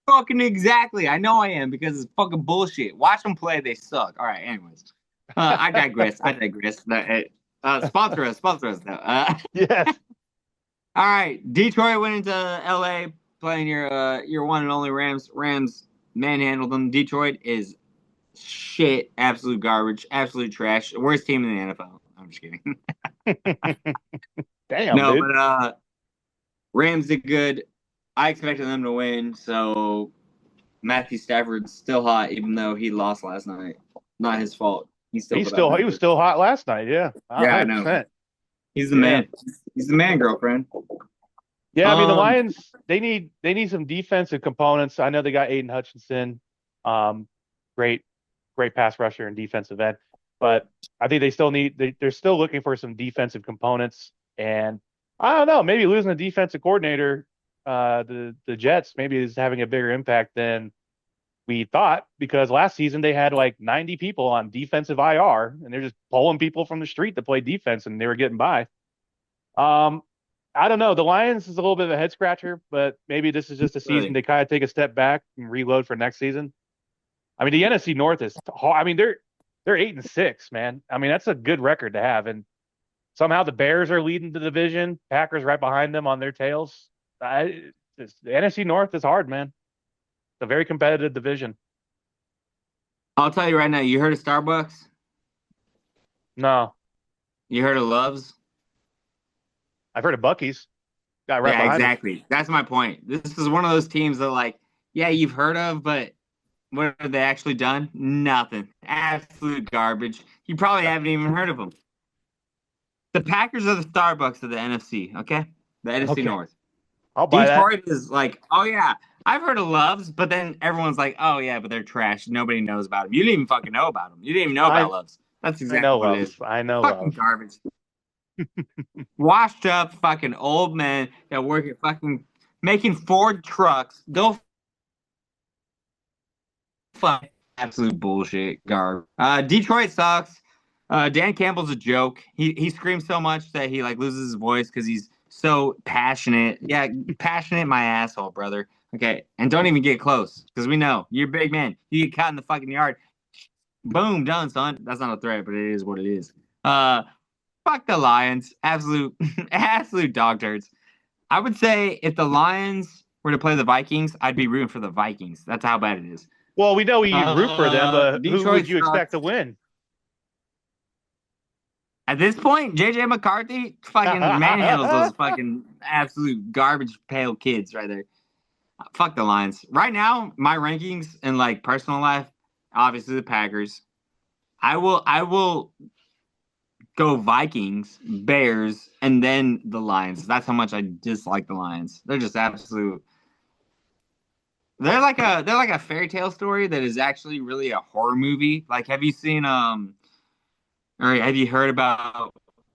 Fucking exactly. I know I am because it's fucking bullshit. Watch them play. They suck. All right. Anyways, I digress. I digress. Sponsor us. Sponsor us. Though. Yes. All right. Detroit went into LA playing your one and only Rams. Rams manhandled them. Detroit is shit. Absolute garbage. Absolute trash. Worst team in the NFL. I'm just kidding. Damn, No, dude. but Rams did good. I expected them to win, so Matthew Stafford's still hot, even though he lost last night. Not his fault. He still put up He was numbers. still hot last night. Yeah. Yeah, I know. 100%. He's the Yeah. man. He's the man, girlfriend. Yeah, I mean the Um, Lions, they need some defensive components. I know they got Aiden Hutchinson, great pass rusher and defensive end, but I think they still they're still looking for some defensive components. And I don't know, maybe losing a defensive coordinator the Jets maybe is having a bigger impact than we thought, because last season they had like 90 people on defensive IR and they're just pulling people from the street to play defense and they were getting by. Um, I don't know. The Lions is a little bit of a head scratcher, but maybe this is just a season Really. they kind of take a step back and reload for next season. I mean, the NFC North is, I mean, they're 8-6, man. I mean, that's a good record to have, and somehow the Bears are leading the division. Packers right behind them on their tails. The NFC North is hard, man. It's a very competitive division. I'll tell you right now, you heard of Starbucks? No, You heard of Love's? I've heard of Bucky's. Guy right Yeah, behind them. exactly. That's my point. This is one of those teams that, like, yeah, you've heard of, but what have they actually done? Nothing. Absolute garbage. You probably haven't even heard of them. The Packers are the Starbucks of the NFC, okay? The NFC Okay, North. I'll buy that. Detroit is like, oh yeah, I've heard of Loves, but then everyone's like, oh yeah, but they're trash. Nobody knows about them. You didn't even fucking know about them. You didn't even know about I Loves. That's I exactly know what it love. is. I know Fucking love. garbage. Washed up fucking old men that work at fucking making Ford trucks. Go fuck. Absolute bullshit. Garbage. Detroit sucks. Dan Campbell's a joke. He screams so much that he like loses his voice because he's so passionate. Yeah, passionate my asshole, brother. Okay, and don't even get close because we know you're a big man. You get caught in the fucking yard. Boom, done, son. That's not a threat, but it is what it is. Fuck the Lions. Absolute, absolute dog turds. I would say if the Lions were to play the Vikings, I'd be rooting for the Vikings. That's how bad it is. Well, we know you root for them, but who Detroit would you expect sucks. to win? At this point, JJ McCarthy fucking manhandles those fucking absolute garbage pail kids right there. Fuck the Lions. Right now, my rankings in like personal life, obviously the Packers. I will go Vikings, Bears, and then the Lions. That's how much I dislike the Lions. They're just absolute. They're like a fairy tale story that is actually really a horror movie. Like, have you seen or have you heard about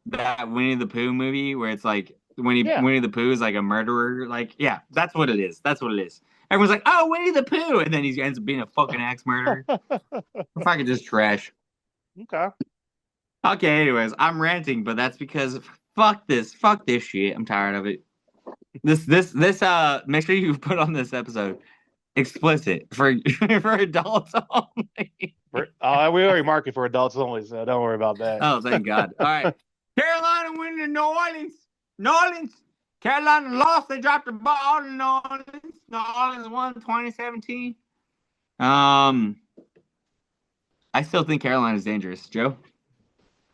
that Winnie the Pooh movie where it's like Yeah. Winnie the Pooh is like a murderer? Like, yeah, that's what it is. That's what it is. Everyone's like, "Oh, Winnie the Pooh," and then he ends up being a fucking axe murderer. Fucking just trash. Okay. Okay, anyways, I'm ranting, but that's because fuck this shit. I'm tired of it. This make sure you put on this episode explicit for for adults only. We already marked it for adults only, so don't worry about that. Oh, thank God. All right. Carolina winning to New Orleans. New Orleans. Carolina lost. They dropped the ball in New Orleans. New Orleans won 2017. I still think Carolina's dangerous. Joe?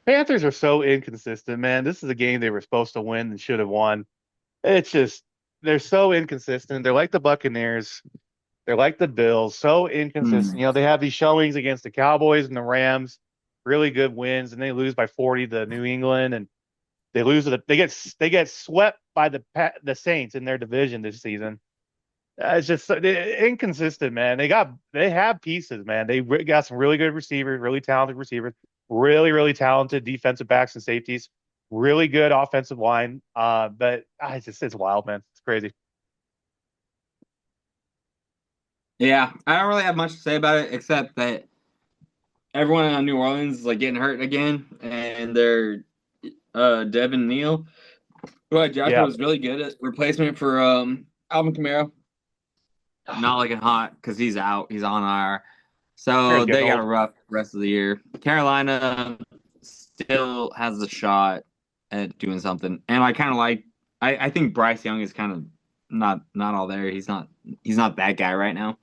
Panthers are so inconsistent, man. This is a game they were supposed to win and should have won. It's just they're so inconsistent. They're like the Buccaneers. They're like the Bills, so inconsistent. Hmm. You know, they have these showings against the Cowboys and the Rams, really good wins, and they lose by 40 to New England, and they get swept by the Saints in their division this season. It's just inconsistent, man. They have pieces, man. Got some really good receivers, really talented receivers, really talented defensive backs and safeties, really good offensive line. But it's wild, man. It's crazy. Yeah, I don't really have much to say about it except that everyone in New Orleans is like getting hurt again, and they're Devin Neal, who I drafted, Yeah. was really good at replacement for Alvin Kamara. Not looking hot because he's out. He's on IR. Kamara's So getting they got old. a rough rest of the year. Carolina still has a shot at doing something. And I kind of like I think Bryce Young is kind of not all there. He's not that guy right now.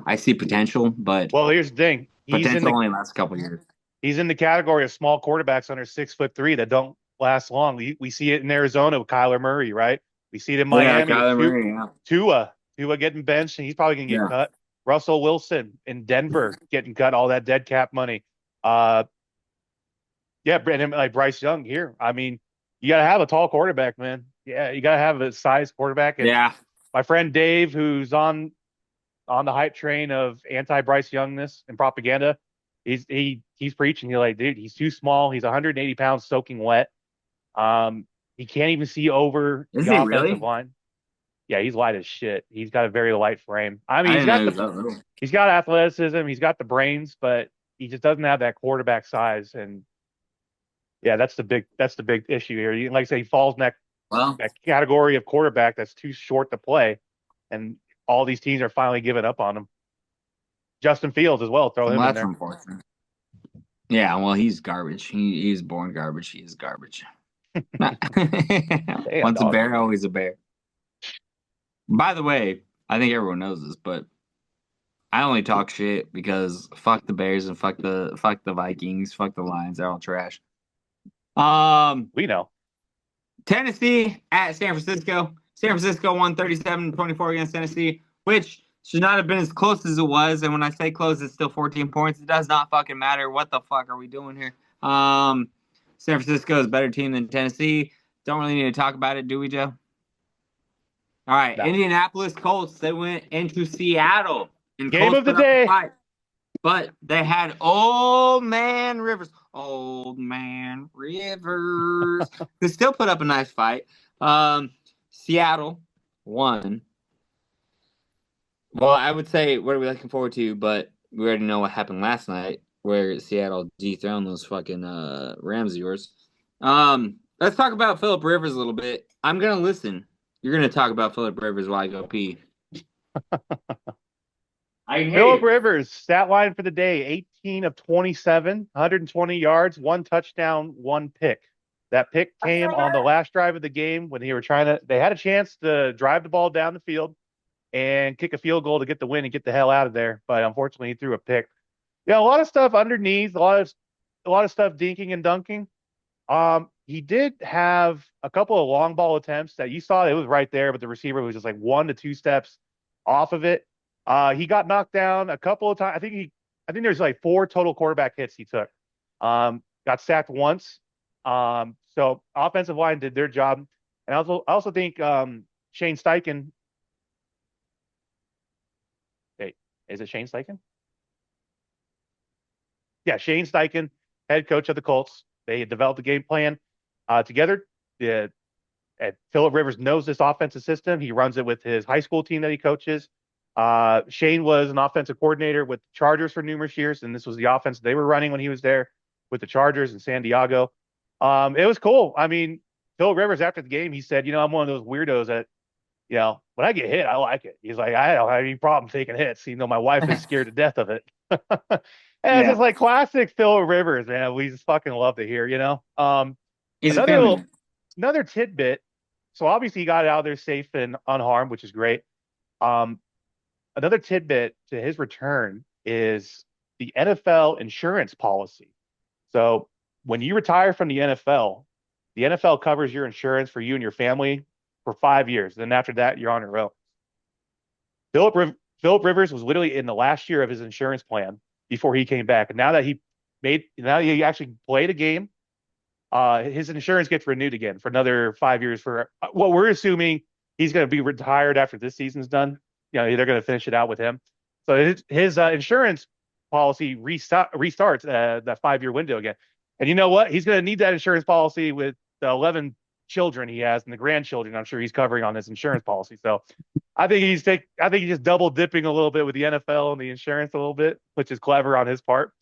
I see potential, but Well, here's the thing. potential only lasts a couple years. He's in the category of small quarterbacks under 6'3" that don't last long. We see it in Arizona with Kyler Murray, right? We see it in Yeah, Miami with Kyler Murray, yeah. Tua getting benched, and he's probably gonna get Yeah. cut. Russell Wilson in Denver getting cut, all that dead cap money. Uh, yeah, Brandon, like Bryce Young here. I mean, you gotta have a tall quarterback, man. Yeah, you gotta have a size quarterback. And Yeah. my friend Dave, who's on the hype train of anti Bryce Youngness and propaganda, he's preaching. He's like, dude, he's too small. He's 180 pounds soaking wet. He can't even see over Is the he offensive really? line. Yeah, he's light as shit. He's got a very light frame. I mean, I didn't know he was that little. he's got athleticism, he's got the brains, but he just doesn't have that quarterback size. And yeah, that's the big issue here. Like I say, he falls in Well, that category of quarterback that's too short to play, and all these teams are finally giving up on him. Justin Fields as well, throw him well, in that's there. unfortunate. Yeah, well, he's garbage. He's born garbage. He is garbage. Damn, Once a dog. bear, always a bear. By the way, I think everyone knows this, but I only talk shit because fuck the Bears and fuck the Vikings, fuck the Lions. They're all trash. Um, We know. Tennessee at San Francisco. San Francisco won 37-24 against Tennessee, which should not have been as close as it was. And when I say close, it's still 14 points. It does not fucking matter. What the fuck are we doing here? San Francisco is a better team than Tennessee. Don't really need to talk about it, do we, Joe? All right, No. Indianapolis Colts. They went into Seattle and Game Colts of the put up a day. fight, but they had Old Man Rivers. Old Man Rivers. They still put up a nice fight. Seattle won. Well, I would say what are we looking forward to, but we already know what happened last night, where Seattle dethroned those fucking Rams of yours. Let's talk about Philip Rivers a little bit. I'm gonna listen. You're gonna talk about Philip Rivers while I go pee. I can hear Philip you. Rivers, stat line for the day, 18 of 27, 120 yards, one touchdown, one pick. That pick came on the last drive of the game when they had a chance to drive the ball down the field and kick a field goal to get the win and get the hell out of there. But unfortunately, he threw a pick. Yeah, a lot of stuff underneath, a lot of stuff dinking and dunking. He did have a couple of long ball attempts that you saw it was right there, but the receiver was just like 1 to 2 steps off of it. He got knocked down a couple of times. I think there's like 4 total quarterback hits he took. Got sacked once. So offensive line did their job. And I also think Shane Steichen. Hey, is it Shane Steichen? Yeah, Shane Steichen, head coach of the Colts. They had developed a game plan together. The, and Philip Rivers knows this offensive system. He runs it with his high school team that he coaches. Shane was an offensive coordinator with the Chargers for numerous years, and this was the offense they were running when he was there with the Chargers in San Diego. It was cool. I mean, Philip Rivers after the game, he said, I'm one of those weirdos that, when I get hit, I like it. He's like, I don't have any problem taking hits. My wife is scared to death of it. And it's Yeah, just like classic Phil Rivers, man. We just fucking love to hear. he's a Another family man. another tidbit. So obviously he got out of there safe and unharmed, which is great. Um, Another tidbit to his return is the NFL insurance policy. So when you retire from the NFL covers your insurance for you and your family for 5 years. Then after that, you're on your own. Philip Rivers was literally in the last year of his insurance plan before he came back. And now that he actually played a game, his insurance gets renewed again for another 5 years. For what we're assuming, he's going to be retired after this season's done. They're going to finish it out with him. So his insurance policy restarts that 5 year window again. And you know what? He's going to need that insurance policy with the 11 children he has and the grandchildren. I'm sure he's covering on his insurance policy. So I think he's just double dipping a little bit with the NFL and the insurance a little bit, which is clever on his part.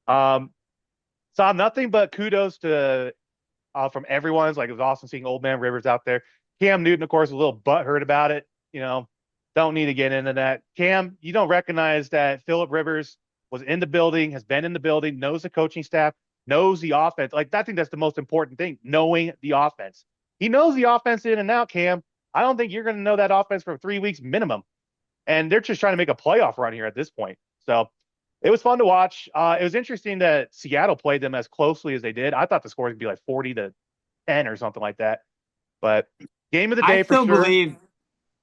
Saw nothing but kudos to from everyone. It's like it was awesome seeing Old Man Rivers out there. Cam Newton, of course, was a little butthurt about it. Don't need to get into that. Cam, you don't recognize that Philip Rivers was in the building, has been in the building, knows the coaching staff, knows the offense. Like I think that's the most important thing, knowing the offense. He knows the offense in and out, Cam. I don't think you're going to know that offense for 3 weeks minimum. And they're just trying to make a playoff run here at this point. So it was fun to watch. It was interesting that Seattle played them as closely as they did. I thought the score would be like 40-10 or something like that. But game of the day for sure.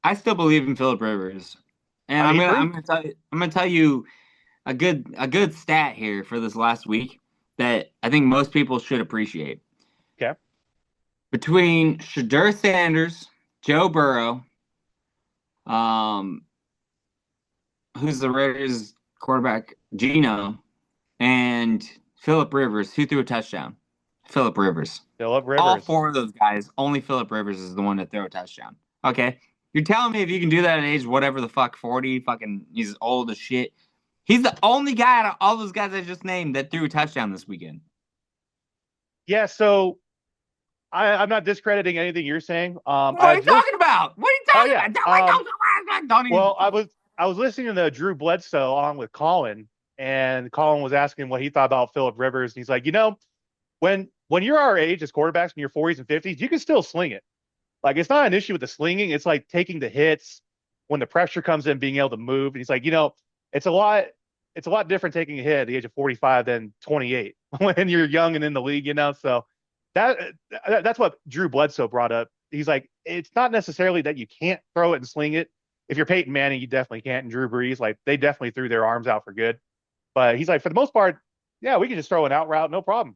I still believe in Philip Rivers, and I mean, I'm gonna tell you a good stat here for this last week that I think most people should appreciate. Okay. Between Shedeur Sanders, Joe Burrow, who's the Raiders quarterback, Geno, and Philip Rivers, who threw a touchdown? Philip Rivers. Philip Rivers. All 4 of those guys, only Philip Rivers is the one to throw a touchdown. Okay. You're telling me if you can do that at age whatever the fuck, 40, fucking he's old as shit. He's the only guy out of all those guys I just named that threw a touchdown this weekend. Yeah, so I'm not discrediting anything you're saying. What are you talking about? What are you Oh talking yeah. about? Don't even. Well, I was listening to Drew Bledsoe on with Colin, and Colin was asking what he thought about Philip Rivers, and he's like, when you're our age as quarterbacks in your 40s and 50s, you can still sling it. Like it's not an issue with the slinging. It's like taking the hits when the pressure comes in, being able to move. And he's like, it's a lot. It's a lot different taking a hit at the age of 45 than 28 when you're young and in the league. So that that's what Drew Bledsoe brought up. He's like, it's not necessarily that you can't throw it and sling it. If you're Peyton Manning, you definitely can't. And Drew Brees, like they definitely threw their arms out for good. But he's like, for the most part, yeah, we can just throw an out route, no problem.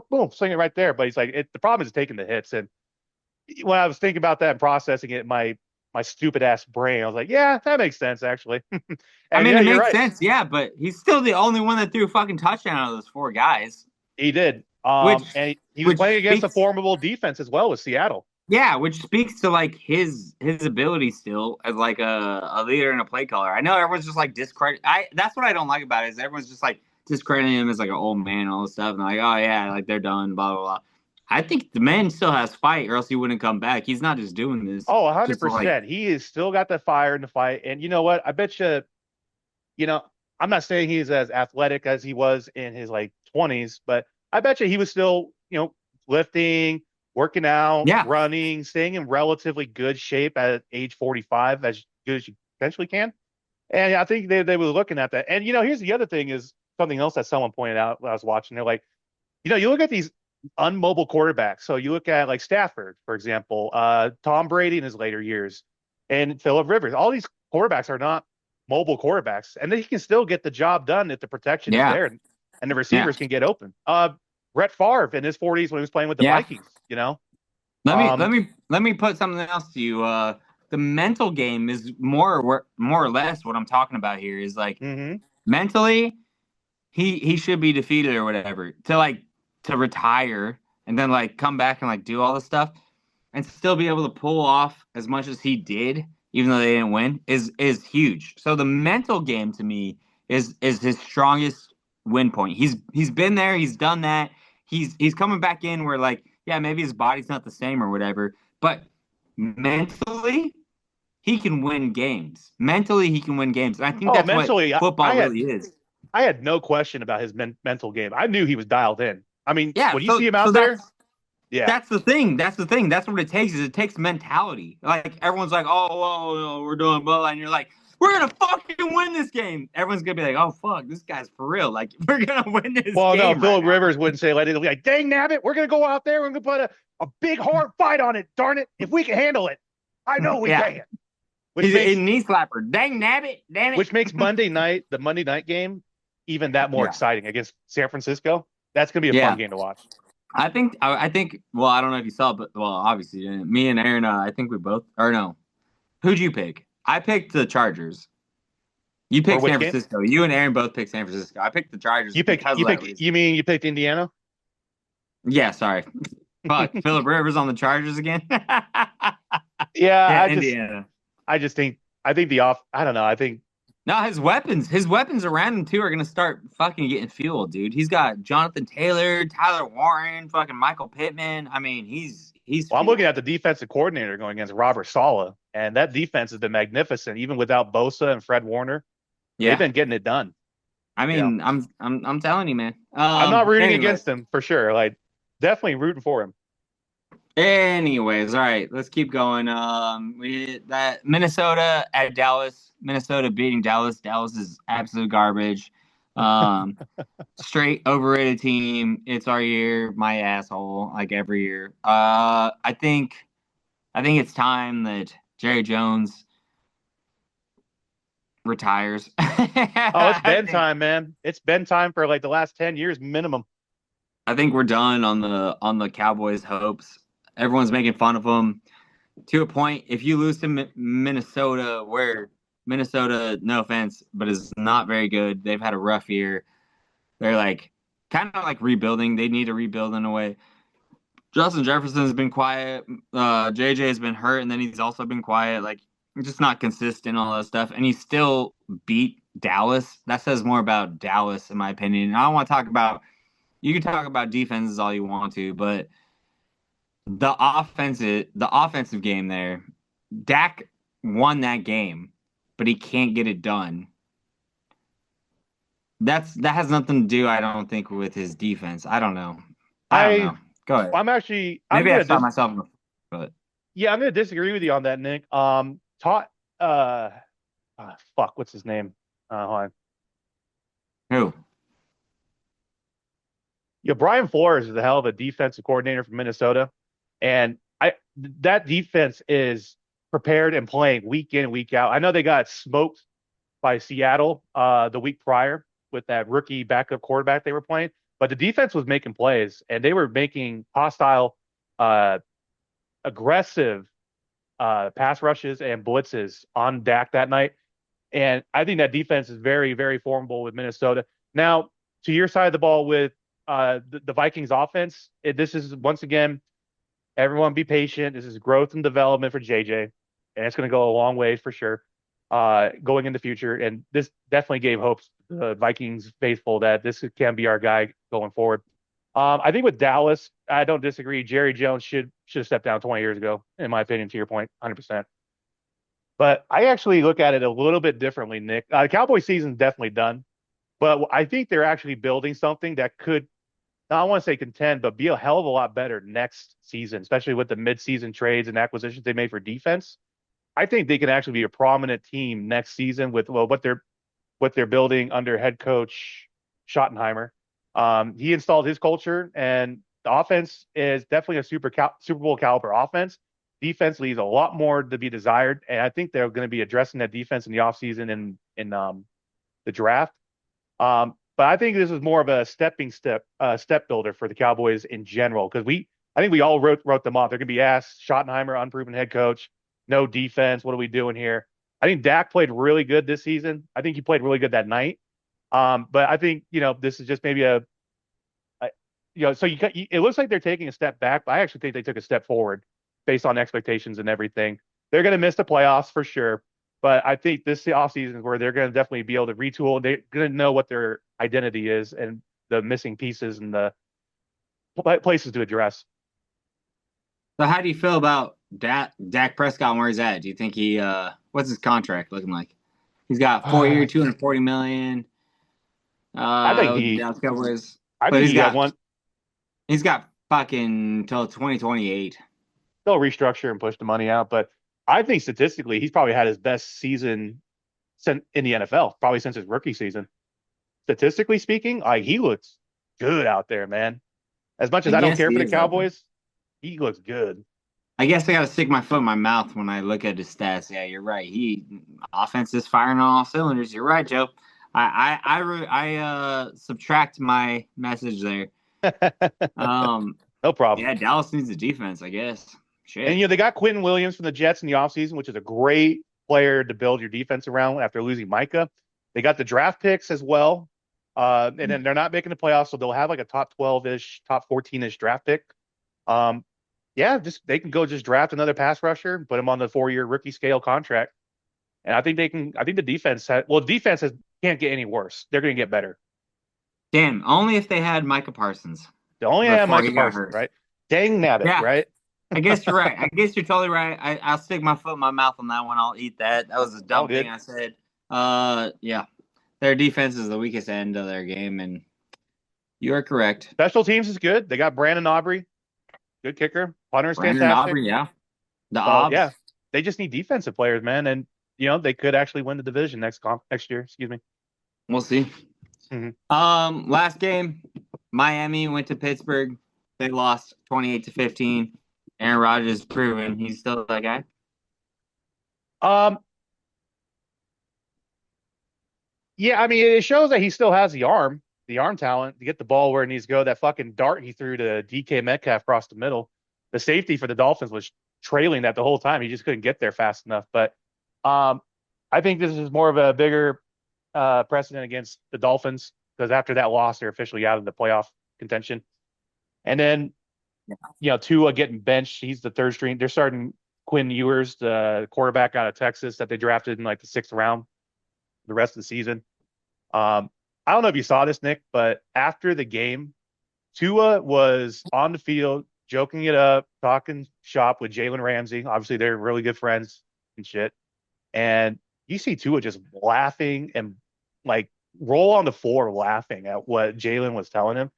Boom, sling it right there. But he's like, the problem is taking the hits. And when I was thinking about that and processing it, my stupid ass brain, I was like, yeah, that makes sense actually. I And mean, yeah, it you're makes right. sense, yeah, but he's still the only one that threw a fucking touchdown out of those four guys, He did. which And he was which playing against a speaks, formidable defense as well with Seattle. yeah, which speaks to like his ability still as like a leader and a play caller. I know everyone's just like discredit. I That's what I don't like about it is everyone's just like discrediting him as like an old man and all this stuff, and like, oh yeah, like they're done, blah blah blah. I think the man still has fight, or else he wouldn't come back. He's not just doing this Oh, just to like, 100%. He has still got the fire in the fight. And you know what? I bet you, you know, I'm not saying he's as athletic as he was in his like 20s, but I bet you he was still, lifting, working out, yeah, running, staying in relatively good shape at age 45, as good as you potentially can. And I think they were looking at that. And here's the other thing is something else that someone pointed out when I was watching. They're like, you look at these unmobile quarterbacks. So you look at like Stafford, for example, Tom Brady in his later years, and Philip Rivers. All these quarterbacks are not mobile quarterbacks, and they can still get the job done if the protection is yeah, there and the yeah, receivers can get open. Brett Favre in his 40s when he was playing with the yeah. Vikings. Let me let Um, me let me put something else to you. The mental game is more or less what I'm talking about here. Is like mhm. mentally, he should be defeated or whatever to retire and then like come back and like do all this stuff and still be able to pull off as much as he did, even though they didn't win, is huge. So the mental game to me is his strongest win point. He's been there, he's done that. He's coming back in where like, yeah, maybe his body's not the same or whatever, but mentally he can win games. Mentally he can win games. And I think Oh, that's what mentally, football really is. I had no question about his mental game. I knew he was dialed in. I mean, Yeah, when you see him so out there, yeah. that's the thing. That's the thing. That's what it takes. Is it takes mentality. Like everyone's like, oh, we're doing blah, and you're like, we're gonna fucking win this game. Everyone's gonna be like, oh fuck, this guy's for real. Like we're gonna win this Well, no, game right Philip now. Rivers wouldn't say like it'll be like, dang nabbit, we're gonna go out there, we're gonna put a big hard fight on it. Darn it, if we can handle it, I know we Yeah, can. Which he's a makes knee slapper. Dang nabbit, damn it. which makes the Monday night game, even that more Yeah, exciting against San Francisco. That's gonna be a fun yeah. game to watch. I think. Well, I don't know if you saw, but well, obviously, you didn't. Me and Aaron. I think we both. Or no, who'd you pick? I picked the Chargers. You For picked which San game? Francisco. You and Aaron both picked San Francisco. I picked the Chargers because of that reason. You picked Indiana? Yeah, sorry. Fuck, Philip Rivers on the Chargers again. Yeah, Yeah, Indiana. I think I don't know. I think No, his weapons around him too are gonna start fucking getting fueled, dude. He's got Jonathan Taylor, Tyler Warren, fucking Michael Pittman. I mean, he's well, I'm looking fueled. at the defensive coordinator going against Robert Sala, and that defense has been magnificent, even without Bosa and Fred Warner. They've Yeah, been getting it done. I You know, mean, I'm telling you, man. I'm not rooting Anyways, against him for sure. Like, definitely rooting for him. all right, let's keep going. We that Minnesota at Dallas. Minnesota beating Dallas. Dallas is absolute garbage. Um, Straight overrated team. It's our year, my asshole, like every year. I think it's time that Jerry Jones retires. Oh, it's I been think time, man. It's been time for like the last 10 years minimum. I think we're done on the Cowboys' hopes. Everyone's making fun of them to a point. If you lose to Minnesota, where Minnesota, no offense, but is not very good. They've had a rough year. They're like kind of like rebuilding. They need to rebuild in a way. Justin Jefferson has been quiet. JJ has been hurt, and then he's also been quiet. Like just not consistent, all that stuff, and he still beat Dallas. That says more about Dallas, in my opinion. I don't want to talk about. You can talk about defenses all you want to, but the offensive game there, Dak won that game, but he can't get it done. That has nothing to do, I don't think, with his defense. I don't know. I don't I know. Go ahead. I'm Maybe I gonna shot myself in the foot, but yeah, I'm gonna disagree with you on that, Nick. Taught fuck, what's his name? Hold on. who? Yeah, Brian Flores is a hell of a defensive coordinator from Minnesota, and I that defense is prepared and playing week in and week out. I know they got smoked by Seattle the week prior with that rookie backup quarterback they were playing, but the defense was making plays and they were making hostile, uh, aggressive pass rushes and blitzes on Dak that night. And I think that defense is very, very formidable with Minnesota. Now, to your side of the ball with the Vikings offense, this is once again, everyone be patient. This is growth and development for JJ, and it's going to go a long way for sure going in the future. And this definitely gave hopes to the Vikings faithful that this can be our guy going forward. I think with Dallas, I don't disagree. Jerry Jones should have stepped down 20 years ago, in my opinion. To your point, 100%. But I actually look at it a little bit differently, Nick. The Cowboy season's definitely done, but I think they're actually building something that could, I want to say contend, but be a hell of a lot better next season, especially with the midseason trades and acquisitions they made for defense. I think they can actually be a prominent team next season with what they're building under head coach Schottenheimer. He installed his culture, and the offense is definitely a Super Bowl caliber offense. Defense leaves a lot more to be desired, and I think they're going to be addressing that defense in the offseason and in the draft. But I think this is more of a step builder for the Cowboys in general because I think we all wrote them off. They're going to be asked Schottenheimer, unproven head coach, no defense. What are we doing here? I think Dak played really good this season. I think he played really good that night. But I think this is just maybe so it looks like they're taking a step back, but I actually think they took a step forward based on expectations and everything. They're going to miss the playoffs for sure, but I think this offseason is where they're going to definitely be able to retool. They're going to know what their identity is and the missing pieces and the places to address. So how do you feel about Dak Prescott and where he's at? Do you think what's his contract looking like? He's got 4 year, 240 million. I think With the he, Dallas Cowboys, I but think he got one. he's got fucking till 2028. They'll restructure and push the money out, but I think statistically, he's probably had his best season in the NFL, probably since his rookie season. Statistically speaking, like he looks good out there, man. As much I as I don't guess care he for the is out there. Cowboys, he looks good. I guess I got to stick my foot in my mouth when I look at his stats. Yeah, you're right. Offense is firing on all cylinders. You're right, Joe. I subtract my message there. Um, No problem. yeah, Dallas needs a defense, I guess. And Shit. they got Quentin Williams from the Jets in the offseason, which is a great player to build your defense around after losing Micah. They got the draft picks as well. And then they're not making the playoffs, so they'll have like a top 12-ish, top 14-ish draft pick. Um, yeah, just they can go just draft another pass rusher, and put him on the 4 year rookie scale contract. And I think they can. I think the defense can't get any worse. They're going to get better. Damn, only if they had Micah Parsons They only have before he Micah got Parsons, hurt. right? Dang nabbit, Yeah, right? I guess you're right. I guess you're totally right. I'll stick my foot in my mouth on that one. I'll eat that. That was a All dumb thing good. I said. Yeah, their defense is the weakest end of their game, and you are correct. Special teams is good. They got Brandon Aubrey, good kicker. Punter is Brandon fantastic. Aubrey, yeah, the So Obs. yeah, they just need defensive players, man, and they could actually win the division next year. Excuse me. We'll see. hmm Last game, Miami went to Pittsburgh. They lost 28-15. Aaron Rodgers proven he's still that guy. Um, yeah, I mean, it shows that he still has the arm talent to get the ball where it needs to go. That fucking dart he threw to DK Metcalf across the middle. The safety for the Dolphins was trailing that the whole time. He just couldn't get there fast enough. But um, I think this is more of a bigger precedent against the Dolphins because after that loss, they're officially out of the playoff contention. And then, Tua getting benched. He's the third string. They're starting Quinn Ewers, the quarterback out of Texas that they drafted in like the 6th round, the rest of the season. I don't know if you saw this, Nick, but after the game, Tua was on the field, joking it up, talking shop with Jalen Ramsey. Obviously, they're really good friends and shit. And you see Tua just laughing and like roll on the floor laughing at what Jalen was telling him.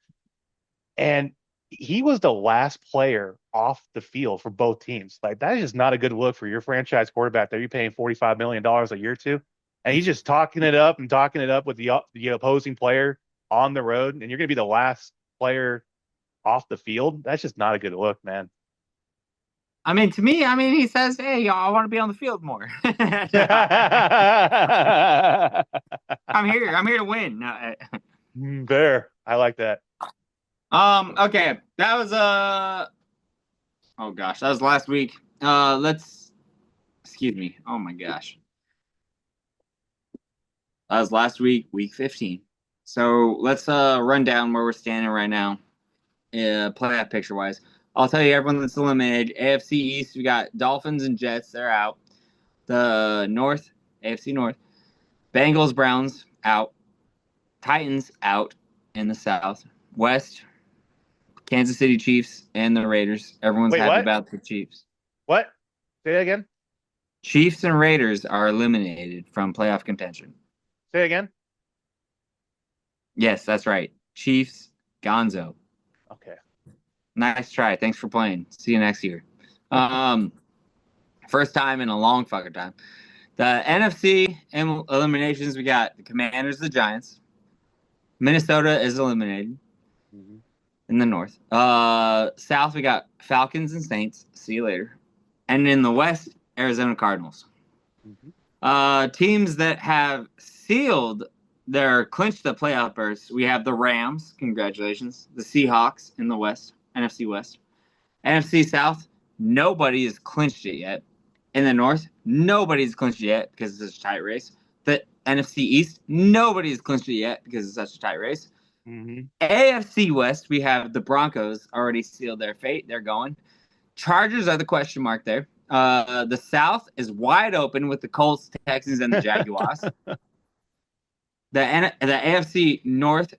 And he was the last player off the field for both teams. Like that is just not a good look for your franchise quarterback that you're paying $45 million a year to. And he's just talking it up and talking it up with the opposing player on the road, and you're going to be the last player off the field. That's just not a good look, man. I mean, to me, I mean, he says, "Hey, I want to be on the field more. I'm here to win." No, There, I like that. okay, that was oh gosh, that was last week. Excuse me. Oh my gosh, that was last week, week 15. So let's run down where we're standing right now, playoff picture wise. I'll tell you everyone that's eliminated. AFC East, we got Dolphins and Jets. They're out. The North, AFC North, Bengals, Browns out. Titans out in the South. West, Kansas City Chiefs and the Raiders. Everyone's Wait, happy what? about the Chiefs. What? Say that again. Chiefs and Raiders are eliminated from playoff contention. Say it again. Yes, that's right. Chiefs, Gonzo. Okay. Nice try. Thanks for playing. See you next year. First time in a long fucking time. The NFC eliminations, we got the Commanders, the Giants. Minnesota is eliminated in the North. South, we got Falcons and Saints. See you later. And in the West, Arizona Cardinals. Teams that have sealed their clinched the playoff berths. We have the Rams. Congratulations. The Seahawks in the West, NFC West. NFC South, nobody has clinched it yet. In the North, nobody's clinched it yet because it's such a tight race. The NFC East, nobody's clinched it yet because it's such a tight race. AFC West, we have the Broncos already sealed their fate. They're going. Chargers are the question mark there. The South is wide open with the Colts, Texans, and the Jaguars. The AFC North,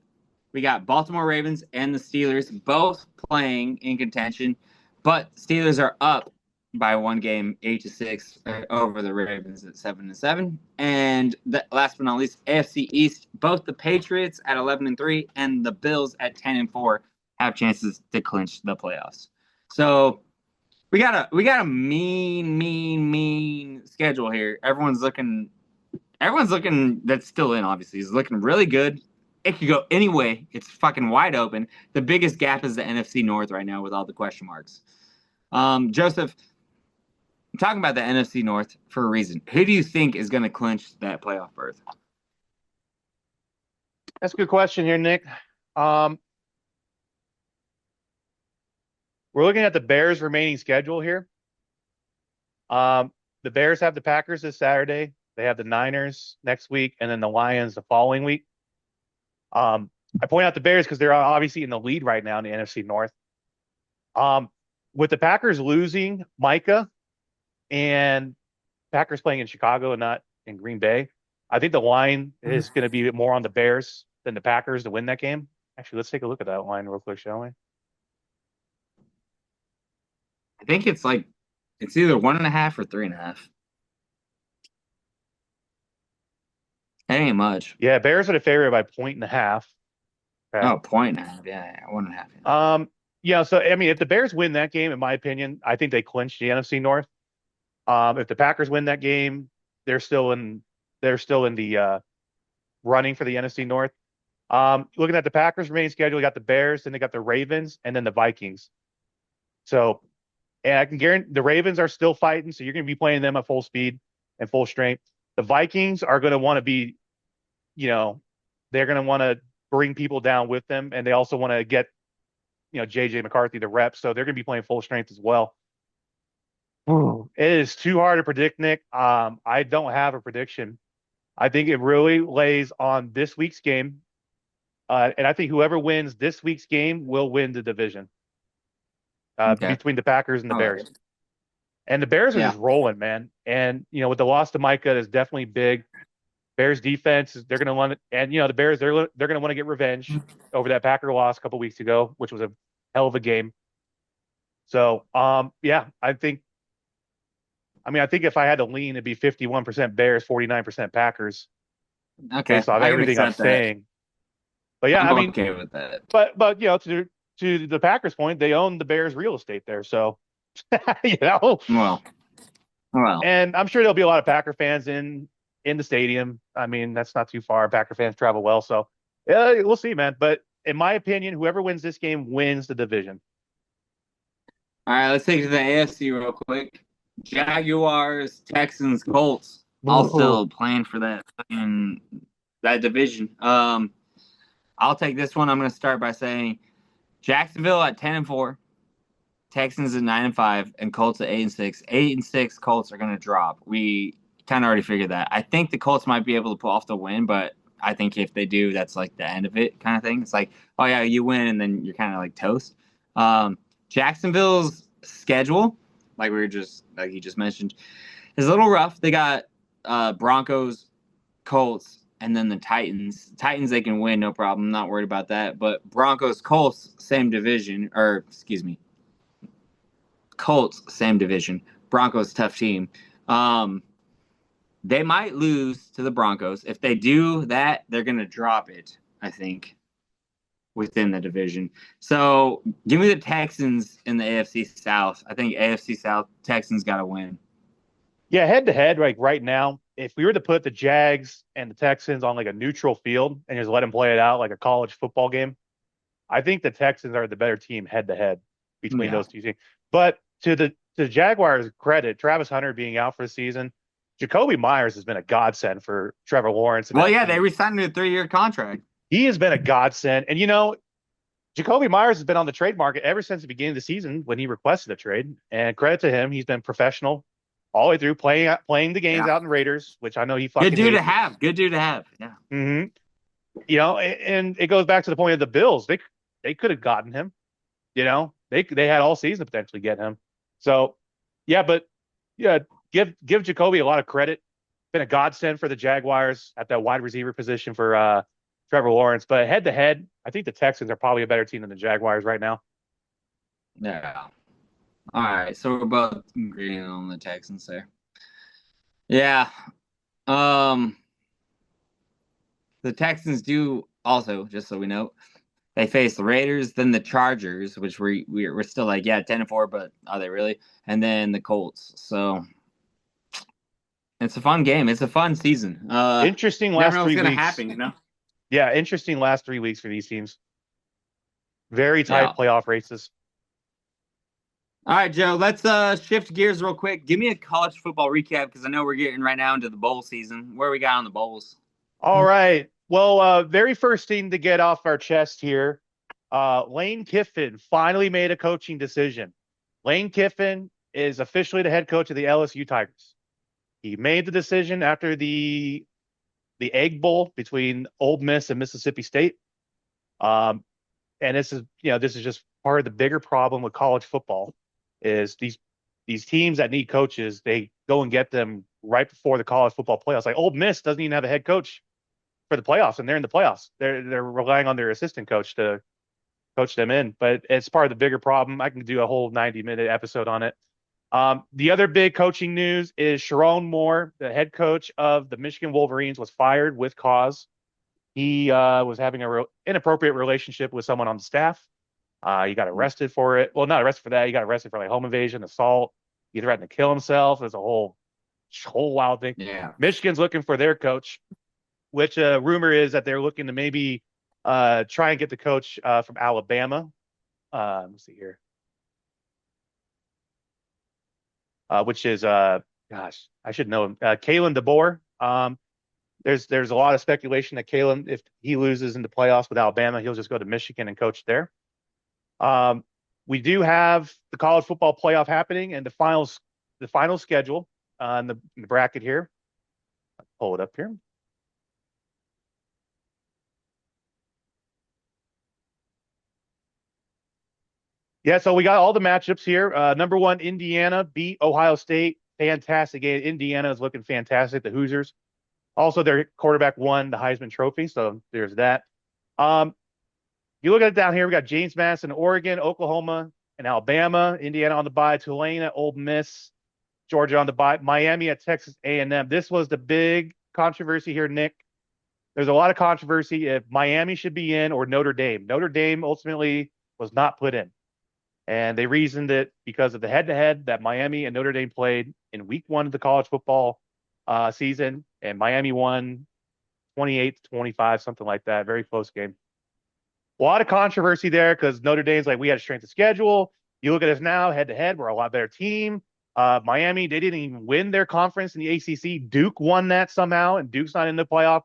we got Baltimore Ravens and the Steelers both playing in contention, but Steelers are up by one game, 8-6, over the Ravens at 7-7. And last but not least, AFC East, both the Patriots at 11-3 and the Bills at 10-4 have chances to clinch the playoffs. So we got a mean schedule here. Everyone's looking that's still in, obviously, is looking really good. It could go any way. It's fucking wide open. The biggest gap is the NFC North right now with all the question marks. Joseph, I'm talking about the NFC North for a reason. Who do you think is going to clinch that playoff berth? That's a good question here, Nick. We're looking at the Bears' remaining schedule here. The Bears have the Packers this Saturday. They have the Niners next week, and then the Lions the following week. I point out the Bears because they're obviously in the lead right now in the NFC North. With the Packers losing Micah and Packers playing in Chicago and not in Green Bay, I think the line is going to be more on the Bears than the Packers to win that game. Actually, let's take a look at that line real quick, shall we? I think it's either 1.5 or 3.5. That ain't much. Yeah, Bears are the favorite by 1.5. Okay. Oh, 1.5. Yeah, 1.5. Yeah. So I mean, if the Bears win that game, in my opinion, I think they clinch the NFC North. If the Packers win that game, they're still in the running for the NFC North. Looking at the Packers' remaining schedule, you got the Bears, then they got the Ravens, and then the Vikings. So, and I can guarantee the Ravens are still fighting, so you're going to be playing them at full speed and full strength. The Vikings are going to want to be, they're going to want to bring people down with them, and they also want to get, JJ McCarthy the reps, so they're going to be playing full strength as well. It is too hard to predict, Nick. I don't have a prediction. I think it really lays on this week's game, and I think whoever wins this week's game will win the division Okay. between the Packers and the Bears. And the Bears are Yeah. just rolling, man. And with the loss to Micah is definitely big. Bears defense, they're going to want, and the Bears, they're going to want to get revenge over that Packer loss a couple weeks ago, which was a hell of a game. So, yeah, I think if I had to lean, it'd be 51% Bears, 49% Packers, Okay, based off I can everything I'm accept that. saying. But yeah, I'm I mean, okay with that. but to the Packers' point, they own the Bears' real estate there, so you know. Well, well. And I'm sure there'll be a lot of Packer fans in the stadium. I mean, that's not too far. Packer fans travel well, so yeah, we'll see, man. But in my opinion, whoever wins this game wins the division. All right, let's take it to the AFC real quick. Jaguars, Texans, Colts, all Ooh. still playing for that division. I'll take this one. I'm going to start by saying Jacksonville at 10-4, Texans at 9-5, and Colts at 8-6. 8-6 Colts are going to drop. We kind of already figured that. I think the Colts might be able to pull off the win, but I think if they do, that's like the end of it kind of thing. It's like, oh yeah, you win, and then you're kind of like toast. Jacksonville's schedule, like you just mentioned, is a little rough. They got Broncos, Colts, and then the Titans. Titans they can win, no problem. I'm not worried about that. But Broncos, Colts, same division, or excuse me, Colts, same division. Broncos, tough team. Um, they might lose to the Broncos. If they do that, they're gonna drop it, I think, within the division. So give me the Texans in the AFC South. I think AFC South Texans got to win. Yeah, head to head, like right now, if we were to put the Jags and the Texans on like a neutral field and just let them play it out like a college football game, I think the Texans are the better team head to head between Yeah. those two teams. But to the Jaguars' credit, Travis Hunter being out for the season, Jacoby Myers has been a godsend for Trevor Lawrence and Well, that yeah, they team. re-signed a 3-year contract. He has been a godsend. And Jacoby Myers has been on the trade market ever since the beginning of the season when he requested a trade. And credit to him, he's been professional all the way through, playing the games Yeah. out in Raiders, which I know he Good fucking dude to hates. have. Good dude to have. Yeah. hmm and it goes back to the point of the Bills. They could have gotten him. They had all season to potentially get him. So yeah, but yeah, give Jacoby a lot of credit. Been a godsend for the Jaguars at that wide receiver position for Trevor Lawrence. But head to head, I think the Texans are probably a better team than the Jaguars right now. Yeah. All right. So we're both agreeing on the Texans there. Yeah. Um, the Texans do also, just so we know, they face the Raiders, then the Chargers, which we're still like, yeah, 10-4, but are they really? And then the Colts. So it's a fun game. It's a fun season. Interesting Never last know what's three gonna weeks. happen, you know? Yeah, interesting last 3 weeks for these teams. Very Yeah. tight playoff races. All right, Joe, let's shift gears real quick. Give me a college football recap because I know we're getting right now into the bowl season. Where we got on the bowls? All right. Well, very first thing to get off our chest here. Lane Kiffin finally made a coaching decision. Lane Kiffin is officially the head coach of the LSU Tigers. He made the decision after the Egg Bowl between Ole Miss and Mississippi State. Um, and this is just part of the bigger problem with college football is these teams that need coaches, they go and get them right before the college football playoffs. Like Ole Miss doesn't even have a head coach for the playoffs, and they're in the playoffs. They're relying on their assistant coach to coach them in, but it's part of the bigger problem. I can do a whole 90-minute episode on it. The other big coaching news is Sharon Moore, the head coach of the Michigan Wolverines, was fired with cause. He was having a inappropriate relationship with someone on the staff. He got arrested for it. Well, not arrested for that. He got arrested for like home invasion, assault. He threatened to kill himself. There's a whole wild thing. Yeah. Michigan's looking for their coach, which rumor is that they're looking to maybe try and get the coach from Alabama. Let's see here. Which is gosh, I should know him. Kalen DeBoer. There's a lot of speculation that Kalen, if he loses in the playoffs with Alabama, he'll just go to Michigan and coach there. We do have the college football playoff happening and the final schedule in the bracket here. I'll pull it up here. Yeah, so we got all the matchups here. Number one, Indiana beat Ohio State. Fantastic game. Indiana is looking fantastic. The Hoosiers. Also, their quarterback won the Heisman Trophy, so there's that. Um, you look at it down here, we got James Madison, Oregon, Oklahoma, and Alabama. Indiana on the bye. Tulane at Ole Miss. Georgia on the bye. Miami at Texas A&M. This was the big controversy here, Nick. There's a lot of controversy if Miami should be in or Notre Dame. Notre Dame ultimately was not put in. And they reasoned it because of the head-to-head that Miami and Notre Dame played in week one of the college football season. And Miami won 28-25, something like that. Very close game. A lot of controversy there because Notre Dame's like, we had a strength of schedule. You look at us now, head-to-head, we're a lot better team. Miami, they didn't even win their conference in the ACC. Duke won that somehow, and Duke's not in the playoff.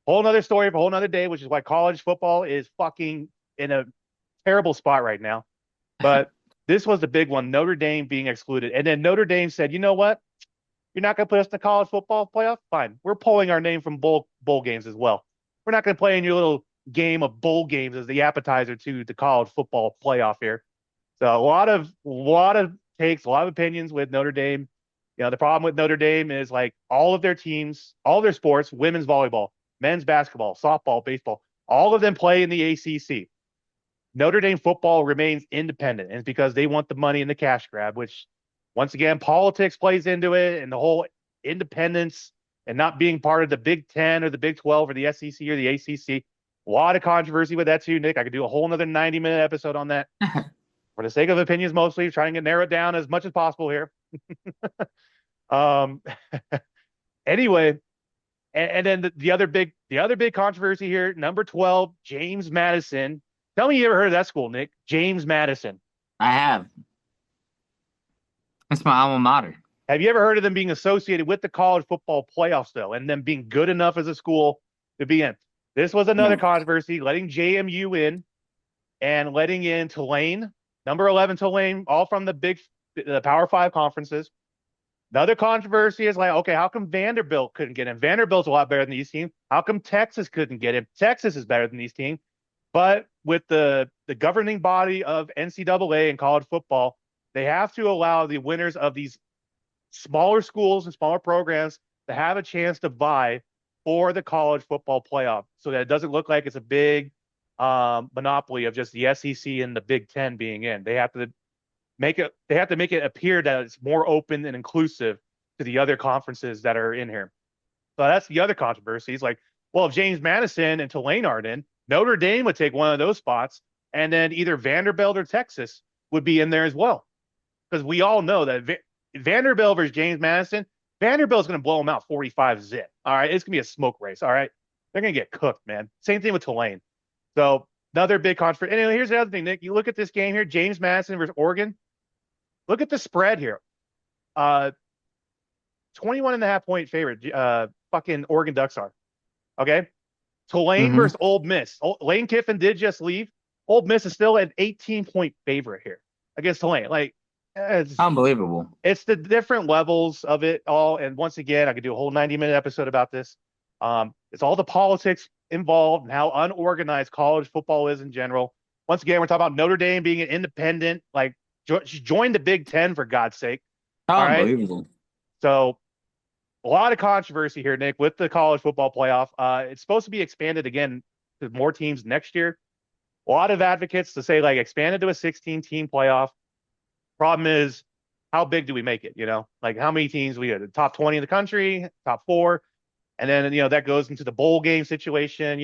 Whole nother story for a whole nother day, which is why college football is fucking in a terrible spot right now. But this was the big one, Notre Dame being excluded. And then Notre Dame said, you know what? You're not going to put us in the college football playoff? Fine. We're pulling our name from bowl games as well. We're not going to play in your little game of bowl games as the appetizer to the college football playoff here. So a lot of takes, a lot of opinions with Notre Dame. You know, the problem with Notre Dame is like all of their teams, all their sports, women's volleyball, men's basketball, softball, baseball, all of them play in the ACC. Notre Dame football remains independent, and it's because they want the money and the cash grab, which once again, politics plays into it and the whole independence and not being part of the Big 10 or the Big 12 or the SEC or the ACC. A lot of controversy with that too, Nick. I could do a whole another 90-minute episode on that. For the sake of opinions, mostly trying to narrow it down as much as possible here. um, anyway, and then the other big controversy here, number 12, James Madison. Tell me you ever heard of that school, Nick? James Madison. I have. That's my alma mater. Have you ever heard of them being associated with the college football playoffs, though, and them being good enough as a school to be in? This was another No. controversy, letting JMU in and letting in Tulane, number 11 Tulane, all from the Power Five conferences. Another controversy is like, okay, how come Vanderbilt couldn't get in? Vanderbilt's a lot better than these teams. How come Texas couldn't get in? Texas is better than these teams. But with the governing body of NCAA and college football, they have to allow the winners of these smaller schools and smaller programs to have a chance to vie for the college football playoff so that it doesn't look like it's a big monopoly of just the SEC and the Big Ten being in. They have to make it appear that it's more open and inclusive to the other conferences that are in here. So that's the other controversy. It's like, well, if James Madison and Tulane aren't in, Notre Dame would take one of those spots, and then either Vanderbilt or Texas would be in there as well. Because we all know that Vanderbilt versus James Madison, Vanderbilt's going to blow them out 45-zip. All right. It's going to be a smoke race. All right. They're going to get cooked, man. Same thing with Tulane. So another big controversy. Anyway, here's the other thing, Nick. You look at this game here, James Madison versus Oregon. Look at the spread here. 21.5-point favorite. Fucking Oregon Ducks are. Okay. Tulane versus Old Miss. Lane Kiffin did just leave. Old Miss is still an 18-point favorite here against Tulane. Like, it's Unbelievable. It's the different levels of it all. And once again, I could do a whole 90-minute episode about this. It's all the politics involved and how unorganized college football is in general. Once again, we're talking about Notre Dame being an independent, like join the Big Ten for God's sake. All right. Unbelievable. So a lot of controversy here, Nick, with the college football playoff. It's supposed to be expanded again to more teams next year. A lot of advocates to say like expanded to a 16-team playoff. Problem is, how big do we make it? You know, like how many teams we have? The top 20 in the country, top 4, and then that goes into the bowl game situation.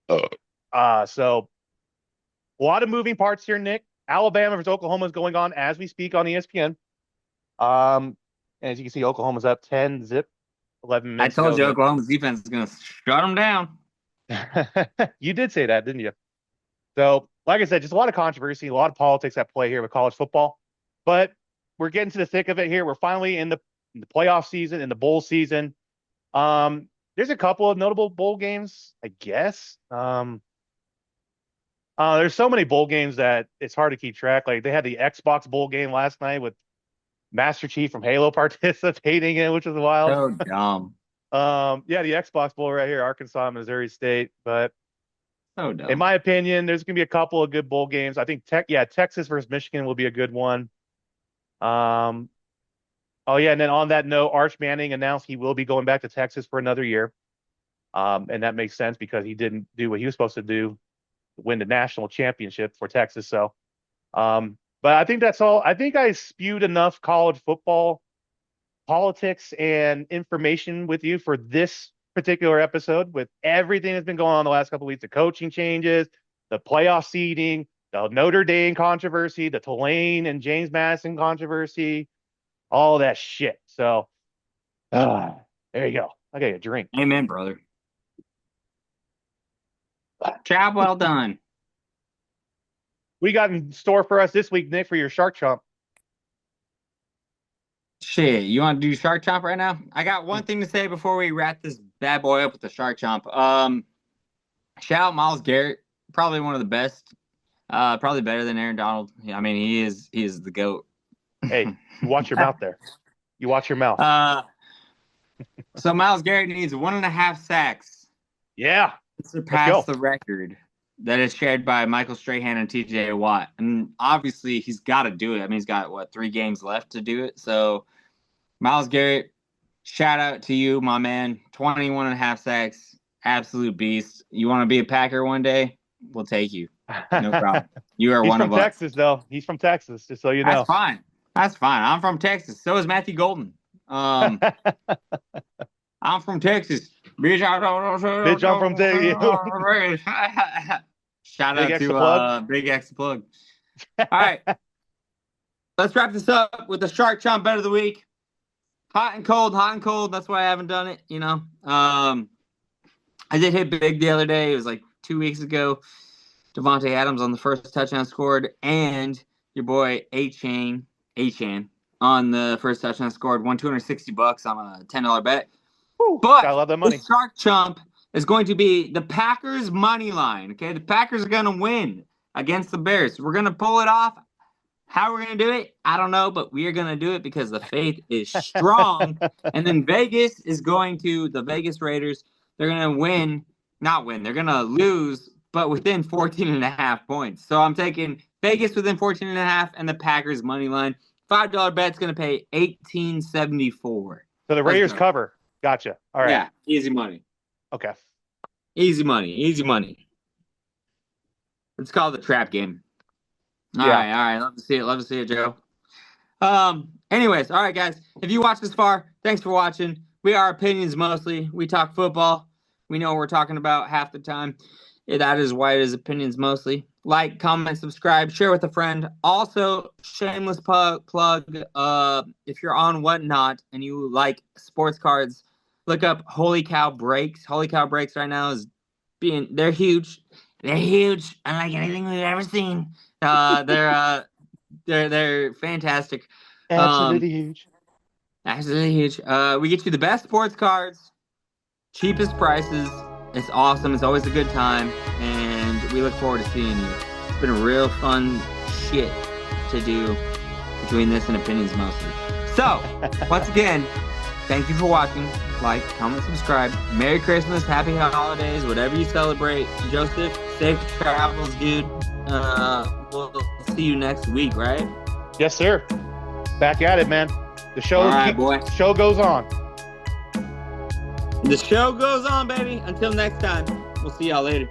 So a lot of moving parts here, Nick. Alabama versus Oklahoma is going on as we speak on ESPN. And as you can see, Oklahoma's up 10-zip, 11 minutes. I told you Oklahoma's defense is going to shut them down. You did say that, didn't you? So, like I said, just a lot of controversy, a lot of politics at play here with college football. But we're getting to the thick of it here. We're finally in the playoff season, in the bowl season. There's a couple of notable bowl games, I guess. There's so many bowl games that it's hard to keep track. Like they had the Xbox bowl game last night with Master Chief from Halo participating in, which was wild. So dumb. Yeah, the Xbox bowl right here, Arkansas, Missouri State. But So dumb. In my opinion, there's going to be a couple of good bowl games. I think Texas versus Michigan will be a good one. Oh yeah, and then on that note, Arch Manning announced he will be going back to Texas for another year. And that makes sense because he didn't do what he was supposed to do, win the national championship for Texas. So, but I think that's all. I think I spewed enough college football politics and information with you for this particular episode with everything that's been going on the last couple of weeks, the coaching changes, the playoff seeding, the Notre Dame controversy, the Tulane and James Madison controversy, all that shit. So there you go. I got a drink. Amen, brother. Job well done. We got in store for us this week, Nick, for your Shark Chomp. Shit, you want to do Shark Chomp right now? I got one thing to say before we wrap this bad boy up with the Shark Chomp. Shout out Myles Garrett, probably one of the best, probably better than Aaron Donald. I mean, he is the GOAT. Hey, you watch your mouth there. You watch your mouth. So Myles Garrett needs 1.5 sacks. Yeah. To surpass the record that is shared by Michael Strahan and TJ Watt. And obviously he's got to do it. I mean, he's got 3 games left to do it. So Myles Garrett, shout out to you, my man. 21.5 sacks, absolute beast. You want to be a Packer one day? We'll take you. No problem. You are one of us. He's from Texas, though. He's from Texas, just so you know. That's fine. That's fine. I'm from Texas. So is Matthew Golden. I'm from Texas. Bitch, I'm from Texas. Shout out to Big X Plug. All right. Let's wrap this up with the Shark Chomp Bet of the Week. Hot and cold. That's why I haven't done it, you know. I did hit big the other day. It was like 2 weeks ago. Devontae Adams on the first touchdown scored, and your boy Achane on the first touchdown scored. Won $260 on a $10 bet. Woo, but I love that money. The Shark Chomp is going to be the Packers money line. Okay, the Packers are going to win against the Bears. We're going to pull it off. How we're going to do it, I don't know, but we are going to do it because the faith is strong. And then Vegas is going to, the Vegas Raiders, they're going to they're going to lose, but within 14.5 points. So I'm taking Vegas within 14.5 and the Packers money line. $5 bet's going to pay $18.74. So the Raiders cover. Gotcha. All right. Yeah, easy money. Okay. Easy money. It's called the trap game. All right. Love to see it, Joe. Anyways, all right, guys. If you watched this far, thanks for watching. We are opinions mostly. We talk football. We know what we're talking about half the time. That is why it is opinions mostly. Like, comment, subscribe, share with a friend. Also, shameless plug. If you're on Whatnot and you like sports cards, look up Holy Cow Breaks. Holy Cow Breaks right now they're huge. They're huge, unlike anything we've ever seen. They're fantastic. Absolutely huge. Absolutely huge. We get you the best sports cards, cheapest prices. It's awesome. It's always a good time, and we look forward to seeing you. It's been a real fun shit to do between this and opinions mostly. So, once again, thank you for watching. Like, comment, subscribe. Merry Christmas, Happy Holidays, whatever you celebrate. Joseph, safe travels, dude. We'll see you next week, right? Yes, sir. Back at it, man. The show goes on. The show goes on, baby. Until next time, we'll see y'all later.